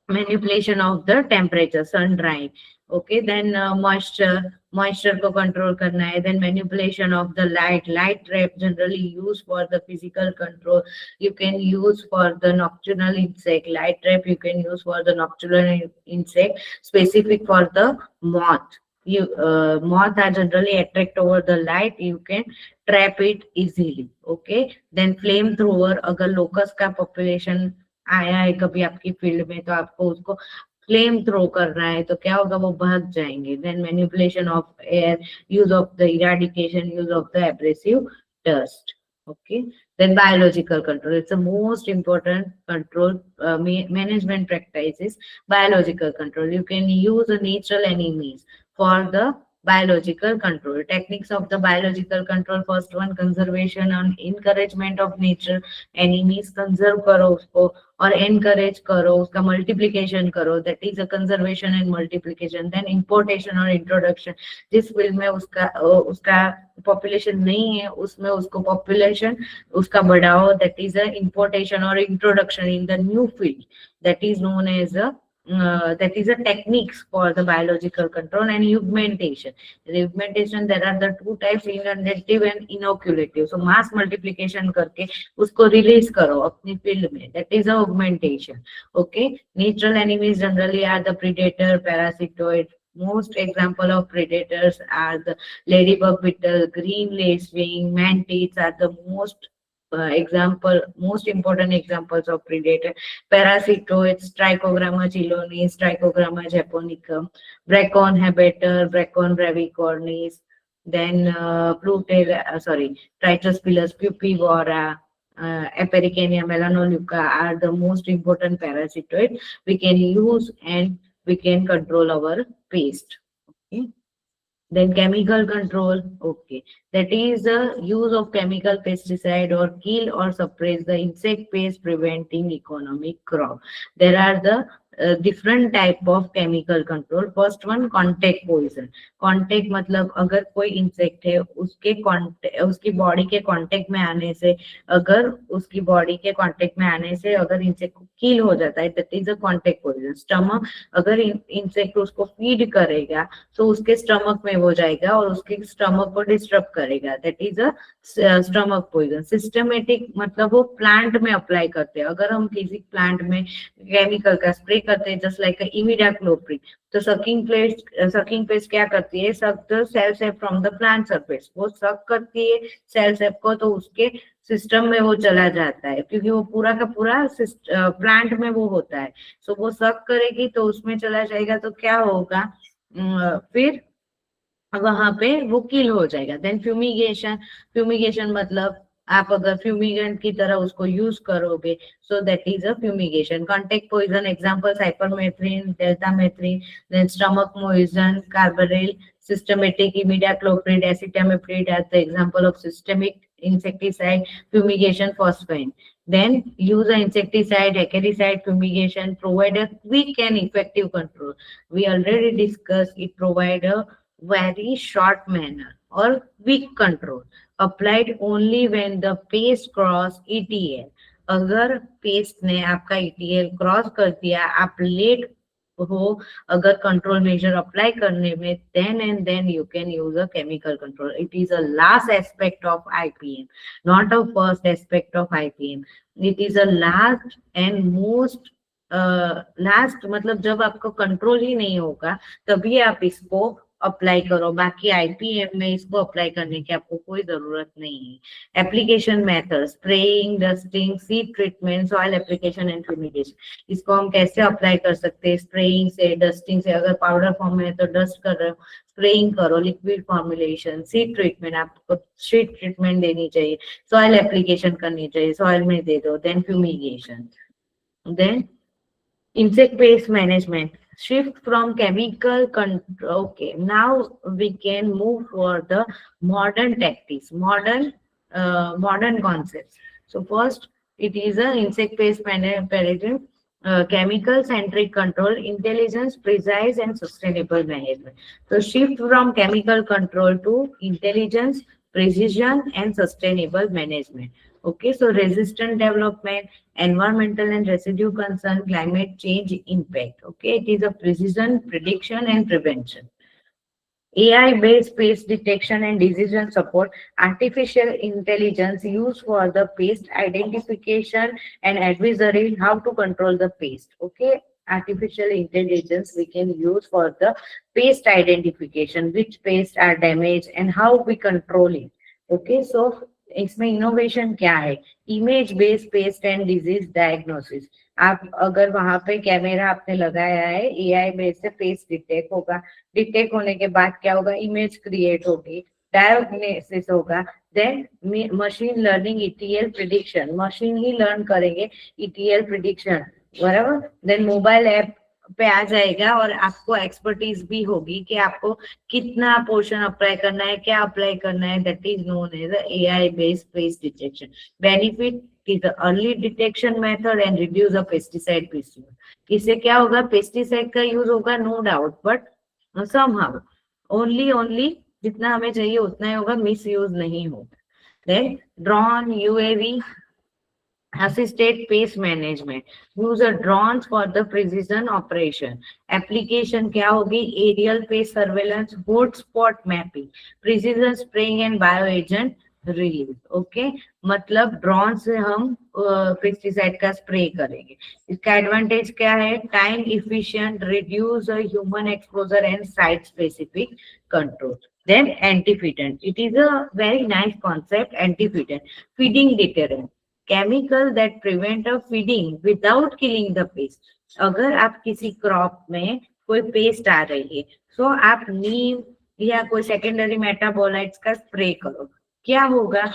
manipulation of the temperature, sun drying. Okay, then moisture को control करना है. Then manipulation of the light trap generally used for the physical control. You can use for the nocturnal insect. Light trap you can use for the nocturnal insect, specific for the moth. Moth are generally attract over the light. You can trap it easily. Okay, then flamethrower. अगर locust का population आया है कभी आपकी field में तो आपको उसको फ्लेम थ्रो करना है तो क्या होगा वो भाग जाएंगे. Then manipulation of air, use of the eradication, use of the abrasive dust. Okay, then biological control. It's the most important control management practices. Biological control. You can use the natural enemies for the biological control. Techniques of the biological control. First one, conservation and encouragement of natural enemies. Conserve करो उसको और encourage करो उसका multiplication करो. That is a conservation and multiplication. Then importation or introduction. जिस field में उसका population नहीं है उसमें उसको population उसका बढ़ाओ. That is a importation or introduction in the new field. That is known as a that is a techniques for the biological control. And augmentation. The augmentation, there are the two types, inundative and inoculative. So mass multiplication करके उसको release करो अपनी field में. That is a augmentation. Okay, natural enemies generally are the predator, parasitoid. Most example of predators are the ladybug beetle, green lacewing, mantids are the most important examples of predator. Parasitoids, Trichogramma chilonis, Trichogramma japonicum, Bracon habiter, Bracon brevicornis, then Trichospilus pupivora, Apericania melanoleuca are the most important parasitoid we can use and we can control our pest. Okay. Then chemical control. Okay, that is the use of chemical pesticide or kill or suppress the insect pest, preventing economic crop. There are the different type of chemical control. First one, contact poison. Contact मतलब अगर कोई insect है उसकी body के contact में आने से अगर इंसेक्ट को किल हो जाता है, that is a contact poison. Stomach, अगर इंसेक्ट उसको फीड करेगा तो उसके स्टमक में वो जाएगा और उसके स्टमक को डिस्टर्ब करेगा. That is a stomach poison. Systematic मतलब वो प्लांट में अप्लाई करते हैं. अगर हम किसी प्लांट में केमिकल का स्प्रे करते हैं जस्ट लाइक इमिडाक्लोप्रिड, तो सकिंग पेस्ट क्या करती है, suck the cell sap from the plant surface. वो सक करती है सेल सेप को तो उसके सिस्टम में वो चला जाता है क्योंकि वो पूरा का पूरा प्लांट में वो होता है. सो वो सक करेगी तो उसमें चला जाएगा तो क्या होगा, फिर वहां पे वो किल हो जाएगा. देन फ्यूमिगेशन मतलब आप अगर फ्यूमिगेंट की तरह उसको यूज करोगे, so that is a fumigation. Contact poison example cypermethrin, deltamethrin, then stomach poison, carbaryl, systematic imidacloprid, acetamiprid are the example of systemic insecticide fumigation. Phosphine. Then use an insecticide, acaricide fumigation, provide a quick and effective control. We already discussed it provide a very short manner or weak control applied only when the paste cross ETL. अगर paste ने आपका ETL cross कर दिया, आप late हो अगर control measure apply करने में, then and then you can use a chemical control. It is a last aspect of IPM, not a first aspect of IPM. It is a last and most last, मतलब जब आपको control ही नहीं होगा तभी आप इसको अप्लाई करो, बाकी आईपीएम में इसको अप्लाई करने की आपको कोई जरूरत नहीं है। Application method, spraying, dusting, seed treatment, soil application and fumigation, इसको हम कैसे अप्लाई कर सकते हैं? स्प्रेइंग से, डस्टिंग से, अगर पाउडर फॉर्म में है तो डस्ट कर रहे हो, स्प्रेइंग करो, लिक्विड फॉर्मुलेशन, सीड ट्रीटमेंट, आपको सीड ट्रीटमेंट देनी चाहिए, सॉइल एप्लीकेशन करनी चाहिए, सॉइल में दे दो, then fumigation, then insect pest management, shift from chemical control. Okay, now we can move for the modern tactics, modern concepts. So first, it is a insect pest management, chemical centric control, intelligence, precise and sustainable management. So shift from chemical control to intelligence, precision and sustainable management. Okay, so resistant development, environmental and residue concern, climate change impact. Okay, it is a precision, prediction and prevention. AI-based pest detection and decision support, artificial intelligence used for the pest identification and advisory how to control the pest. Okay, artificial intelligence we can use for the pest identification, which pests are damaged and how we control it. Okay, so इसमें innovation क्या है? Image based pest and disease diagnosis. आप अगर वहां पे camera आपने लगाया है, एआई बेस से पेस्ट डिटेक्ट होगा, डिटेक्ट होने के बाद क्या होगा? इमेज क्रिएट होगी, डायग्नोसिस होगा, then machine learning ETL prediction, machine ही लर्न करेंगे ईटीएल प्रिडिक्शन, बराबर। देन मोबाइल ऐप पे आ जाएगा और आपको एक्सपर्टीज भी होगी कि आपको कितना पोर्शन अप्लाई करना है, क्या अप्लाई करना है। That is known as AI based pest detection. Benefit is early detection method and reduce the pesticide misuse. इससे क्या होगा? पेस्टिसाइड का यूज होगा no doubt, but somehow only जितना हमें चाहिए उतना ही होगा, मिस यूज नहीं होगा। Then drone, UAV assisted pest management, use a drones for the precision operation. Application क्या होगी? aerial pest surveillance, hotspot mapping, precision spraying and bioagent release. Okay, मतलब ड्रोन से हम पेस्टिसाइड का स्प्रे करेंगे। इसका एडवांटेज क्या है? Time efficient, reduce human exposure and site specific control. Then antifeedant, it is a very nice concept. Antifeedant, feeding deterrent, chemical that prevent a feeding without killing the pest. अगर आप किसी crop में कोई paste आ रही है, सो आप नीम या कोई सेकेंडरी मेटाबोलाइट्स का स्प्रे करो, क्या होगा?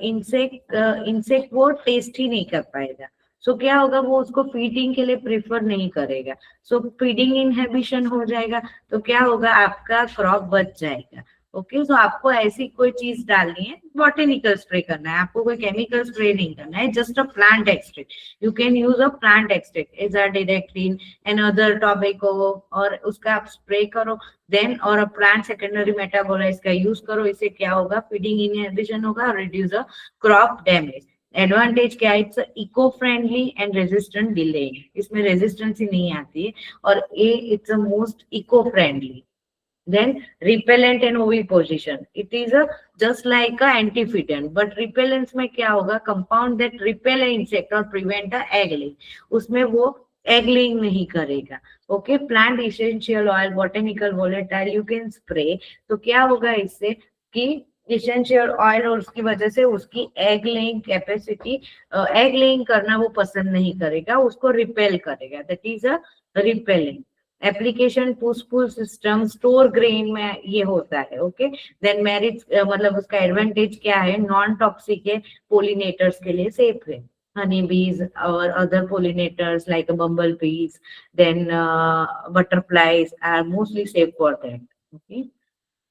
इंसेक्ट वो टेस्ट ही नहीं कर पाएगा। सो क्या होगा? वो उसको फीडिंग के लिए प्रेफर नहीं करेगा। सो फीडिंग इनहिबिशन हो जाएगा, तो क्या होगा? आपका क्रॉप बच जाएगा। ओके, सो आपको ऐसी कोई चीज डालनी है, बॉटेनिकल स्प्रे करना है, आपको कोई केमिकल स्प्रे नहीं करना है, just a plant extract. You can use a plant extract, azadirachtin and other tobacco, और उसका आप स्प्रे करो। देन और अ प्लांट सेकेंडरी मेटाबोलाइट्स का यूज करो। इससे क्या होगा? फीडिंग इनहिबिशन होगा और reduce a crop damage. Advantage क्या है? It's eco friendly and resistant delay, इसमें रेजिस्टेंस ही नहीं आती है, और it's a most eco friendly. Then repellent and oviposition, it is a just like a antifitant, but repellents में क्या होगा? Compound that repel an insect or prevent a egg laying, उसमें वो egg laying नहीं करेगा। Okay, plant essential oil, botanical volatile you can spray, तो क्या होगा इससे कि इसेंशियल ऑयल, और उसकी वजह से उसकी egg laying capacity, egg laying करना वो पसंद नहीं करेगा, उसको रिपेल करेगा। That is a repelling. Application push pull system, store grain में ये होता है। ओके, देन मेरिट्स, मतलब उसका एडवांटेज क्या है? नॉन टॉक्सिक है, पोलिनेटर्स के लिए सेफ है, हनी बीज और other pollinators like bumble bees, then butterflies are mostly safe for that. Okay,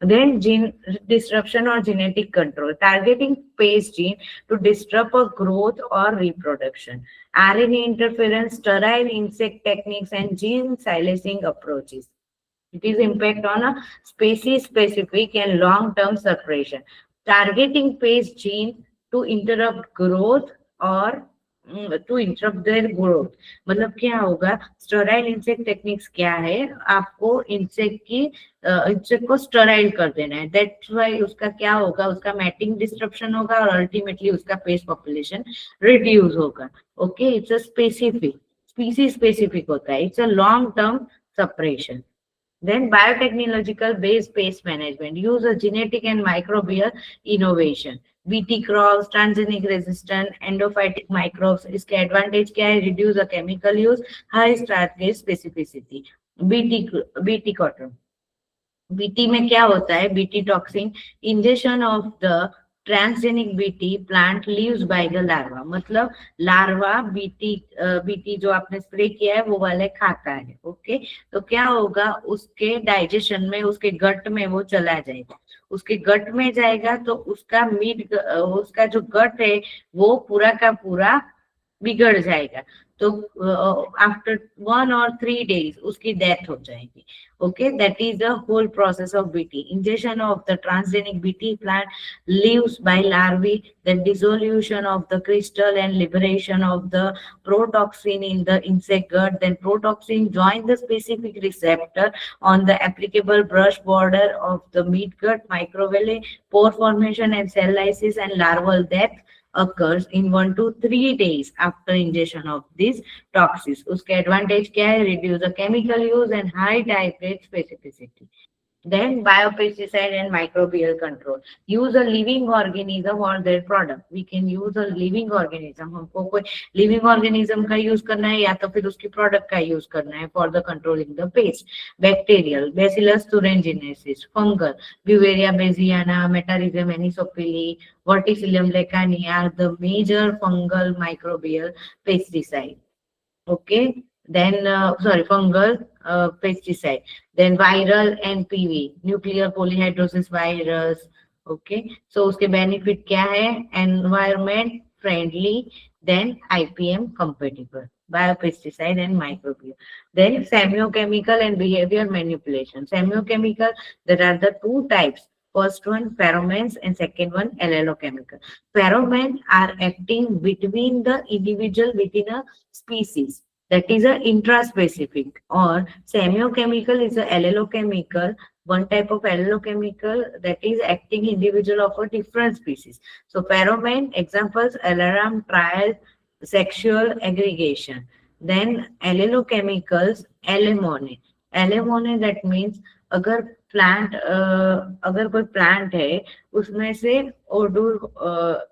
then gene disruption or genetic control, targeting pest gene to disrupt a growth or reproduction, RNA interference, sterile insect techniques and gene silencing approaches. It is impact on a species specific and long term suppression. Targeting pest gene to interrupt growth or to interrupt their growth. मतलब क्या होगा, sterile insect techniques क्या है, आपको insect को sterile कर देना है. दैट्स व्हाई उसका क्या होगा, उसका मैटिंग डिस्ट्रप्शन होगा और अल्टीमेटली उसका पेस्ट पॉपुलेशन रिड्यूस होगा. Okay, it's a specific, species specific होता है. It's a long term suppression. Then biotechnological based pest management use a genetic and microbial innovation. BT crops, transgenic resistant, endophytic microbes. इसके advantage क्या है? Reduce the chemical use, high target specificity. BT cotton. BT में क्या होता है? BT toxin injection of the transgenic BT plant leaves by the larva. मतलब larva BT जो आपने स्प्रे किया है वो वाले खाता है. ओके, तो क्या होगा, उसके डाइजेशन में, उसके गट में वो चला जाएगा. उसके गट में जाएगा तो उसका जो गट है वो पूरा का पूरा बिगड़ जाएगा. तो आफ्टर 1 or 3 days उसकी डेथ हो जाएगी. Okay, that is the whole process of BT. Ingestion of the transgenic BT plant leaves by larvae, then dissolution of the crystal and liberation of the protoxin in the insect gut. Then protoxin join the specific receptor on the applicable brush border of the midgut microvilli. Pore formation and cell lysis and larval death occurs in 1 to 3 days after ingestion of these toxins. उसके advantage क्या है? Reduce the chemical use and high type specificity. Then biopesticide and microbial control. Use a living organism or their product. We can use a living organism. हमको कोई living organism का use करना है या तो फिर उसकी product का use करना है for the controlling the pest. Bacterial, Bacillus thuringiensis. Fungal, Beauveria bassiana, Metarhizium anisopili, Verticillium lacani are the major fungal microbial pesticide. Okay. Then fungal pesticide. Then viral NPV, nuclear polyhydrosis virus. Okay, so उसके benefit क्या है? Environment friendly, then IPM compatible, biopesticide and microbial. Then semiochemical and behavior manipulation. Semiochemical, there are the 2 types. First one pheromones and second one allelochemical. Pheromones are acting between the individual within a species. That is a intraspecific. Or semiochemical is a allelochemical, one type of allelochemical that is acting individual of a different species. So pheromone examples: alarm, trial, sexual aggregation. Then allelochemicals, alemone. Alemone, that means अगर कोई plant है उसमें से odour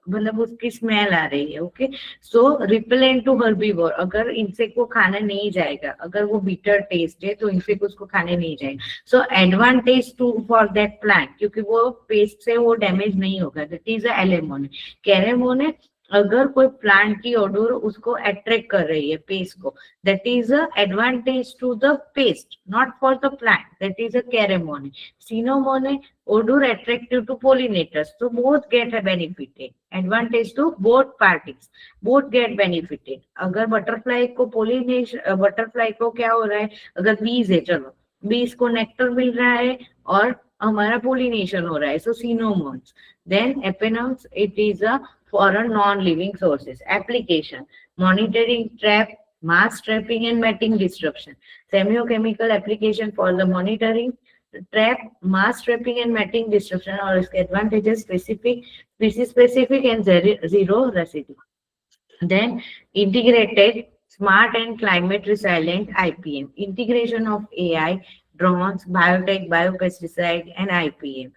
मतलब उसकी smell आ रही है. Okay, so repellent to herbivore. अगर इंसेक्ट को खाना नहीं जाएगा, अगर वो बिटर टेस्ट है तो इंसेक्ट उसको खाने नहीं जाएगा. So advantage to for that plant, क्योंकि वो पेस्ट से वो डैमेज नहीं होगा. That is एलेमोने. कैरेमोने, अगर कोई प्लांट की ओडोर उसको अट्रैक्ट कर रही है पेस्ट को, that is a advantage to the pest, not for the plant. That is a kairomone. Synomone, odor attractive to pollinators, so both get benefited. Advantage to both parties, both get benefited. अगर butterfly को pollination, butterfly को क्या हो रहा है, अगर बीज है, चलो बीज को नेक्टर मिल रहा है और हमारा पोलिनेशन हो रहा है, so synomones. Then apneumones, it is a for a non-living sources. Application: monitoring, trap, mass trapping and matting disruption. Semiochemical application for the monitoring, trap, mass trapping and matting disruption. और इसके advantages: specific, species specific and zero residue. Then integrated, smart and climate resilient IPM. Integration of AI, drones, biotech, biopesticide and IPM.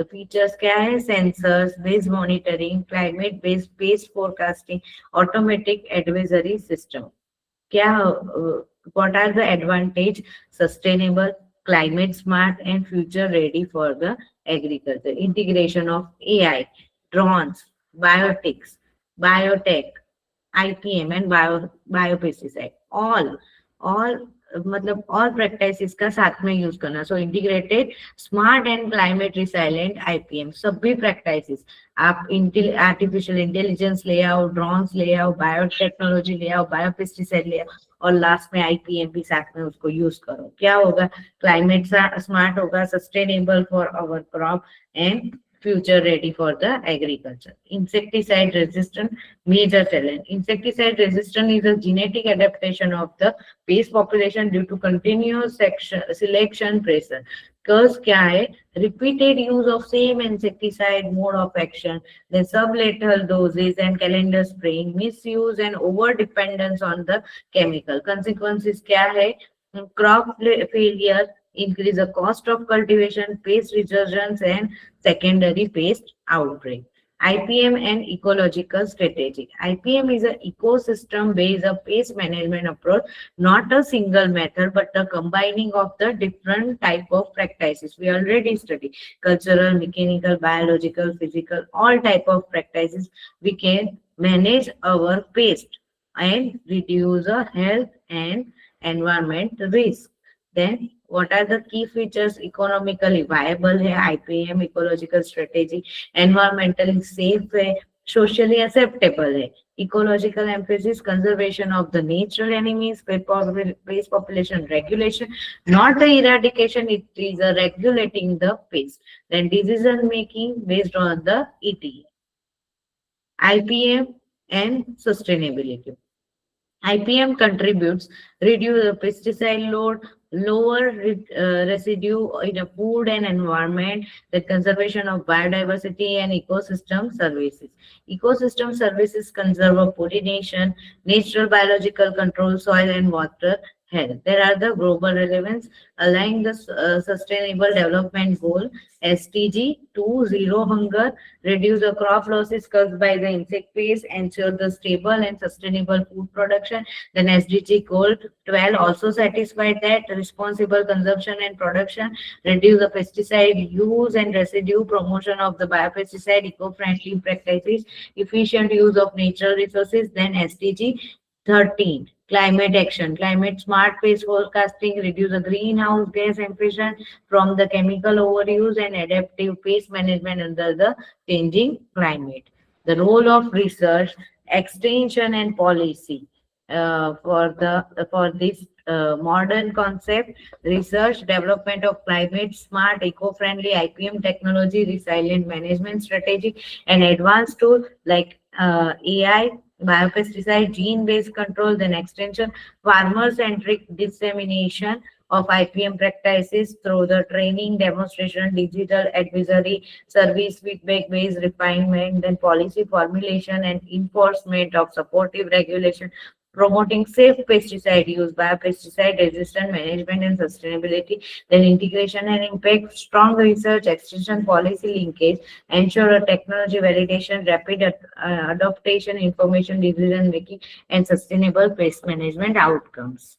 Features क्या है? Sensors based monitoring, climate based pest forecasting, automatic advisory system. क्या, what are the advantage? Sustainable, climate smart and future ready for the agriculture. Integration of AI, drones, biotics, biotech, IPM and biopesticide. all मतलब और practice का साथ में use करना. So integrated, smart and climate resilient IPM. सभी practice आप artificial intelligence ले आओ, ड्रोन्स ले आओ, बायोटेक्नोलॉजी ले आओ, बायोपेस्टिसाइड ले आओ, और लास्ट में IPM भी साथ में उसको यूज करो, क्या होगा? क्लाइमेट स्मार्ट होगा, sustainable for our crop and future ready for the agriculture. Insecticide resistant, major challenge. Insecticide resistant is a genetic adaptation of the pest population due to continuous selection pressure. Cause क्या है? Repeated use of same insecticide mode of action, the sublethal doses and calendar spraying, misuse and over dependence on the chemical. Consequences क्या है? Crop failure, increase the cost of cultivation, pest resurgence and secondary pest outbreak. IPM and ecological strategy. IPM is an ecosystem-based pest management approach, not a single method, but the combining of the different type of practices. We already studied cultural, mechanical, biological, physical, all type of practices. We can manage our pest and reduce the health and environment risk. Then what are the key features? Economically viable है IPM, ecological strategy, environmentally safe है, socially acceptable है, ecological emphasis, conservation of the natural enemies, pest population regulation, not the eradication, it is a regulating the pest. Then decision making based on the ETA. IPM and sustainability. IPM contributes reduce the pesticide load, lower residue in a food and environment, the conservation of biodiversity and ecosystem services. Ecosystem services conserve pollination, natural biological control, soil and water health. There are the global relevance, aligning the sustainable development goal SDG to zero hunger, reduce the crop losses caused by the insect pests, ensure the stable and sustainable food production. Then SDG goal 12 also satisfied that responsible consumption and production, reduce the pesticide use and residue, promotion of the biopesticide, eco-friendly practices, efficient use of natural resources. Then SDG 13 climate action, climate smart pest forecasting, reduce the greenhouse gas emission from the chemical overuse and adaptive pest management under the changing climate. The role of research, extension and policy for this modern concept, research, development of climate smart, eco-friendly IPM technology, resilient management strategy, and advanced tool like AI, biopesticide, gene-based control, then extension, farmer-centric dissemination of IPM practices through the training, demonstration, digital advisory, service feedback-based refinement, then policy formulation and enforcement of supportive regulation, promoting safe pesticide use, biopesticide resistant management and sustainability, then integration and impact, strong research, extension policy linkage, ensure a technology validation, rapid adaptation, information decision making, and sustainable pest management outcomes.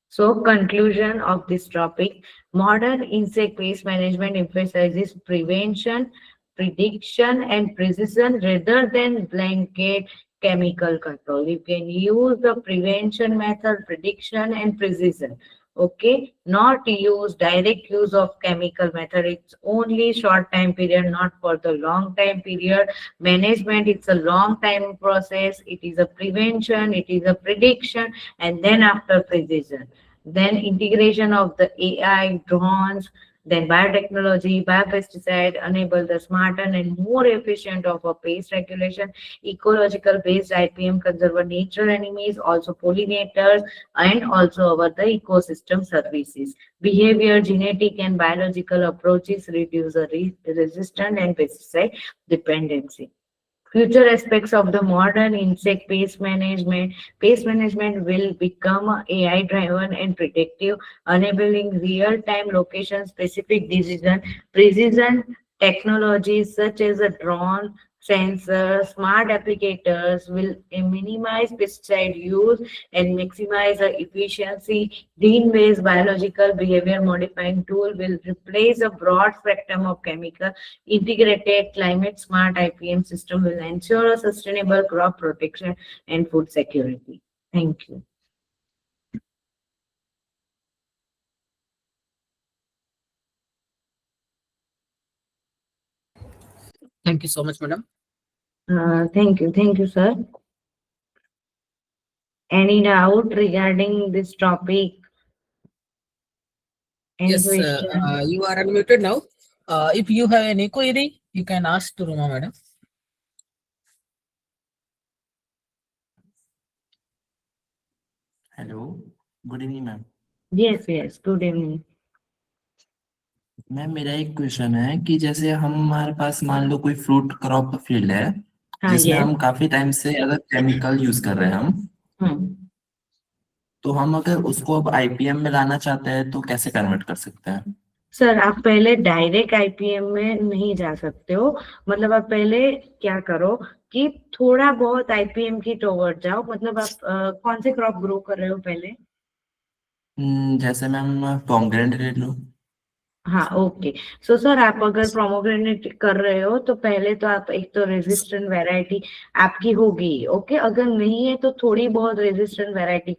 So, conclusion of this topic, modern insect pest management emphasizes prevention, prediction, and precision rather than blanket chemical control. You can use the prevention method, prediction, and precision. Okay, not use direct use of chemical method. It's only short time period, not for the long time period. Management, it's a long time process. It is a prevention, it is a prediction, and then after precision. Then integration of the AI, drones, then biotechnology, biopesticide enable the smarter and more efficient of a pest regulation, ecological based IPM conserve natural enemies, also pollinators, and also our the ecosystem services. Behavior, genetic and biological approaches reduce the resistance and pesticide dependency. Future aspects of the modern insect pest management. Pest management will become AI driven and predictive, enabling real time location specific decision, precision technologies such as a drone, sensors, smart applicators will minimize pesticide use and maximize the efficiency. Gene-based biological behavior modifying tool will replace a broad spectrum of chemical. Integrated climate smart IPM system will ensure a sustainable crop protection and food security. Thank you. Thank you so much, madam. Thank you, sir. Any doubt regarding this topic? Any Yes, question? you are unmuted now. If you have any query, you can ask to Ruma madam. Hello good evening ma'am. Yes, yes. Good evening. Ma'am मेरा एक question है कि जैसे हमारे पास मान लो कोई fruit crop field है हाँ, जिसमें yes. हम काफी टाइम से अगर केमिकल यूज कर रहे हैं हम, हम्म. तो हम अगर उसको अब आईपीएम में लाना चाहते हैं तो कैसे कन्वर्ट कर सकते हैं? सर, आप पहले डायरेक्ट आईपीएम में नहीं जा सकते हो। मतलब आप पहले क्या करो कि थोड़ा बहुत आईपीएम की टोवर्ड जाओ। मतलब आप कौन से क्रॉप ग्रो कर रहे हो पहले? जैसे मैम पोमग्रेनेट ले लो। हाँ, ओके। सो सर, आप अगर प्रोमोग्रेनेट कर रहे हो तो पहले तो आप एक तो रेजिस्टेंट वैरायटी आपकी होगी। ओके, अगर नहीं है तो थोड़ी बहुत रेजिस्टेंट वैरायटी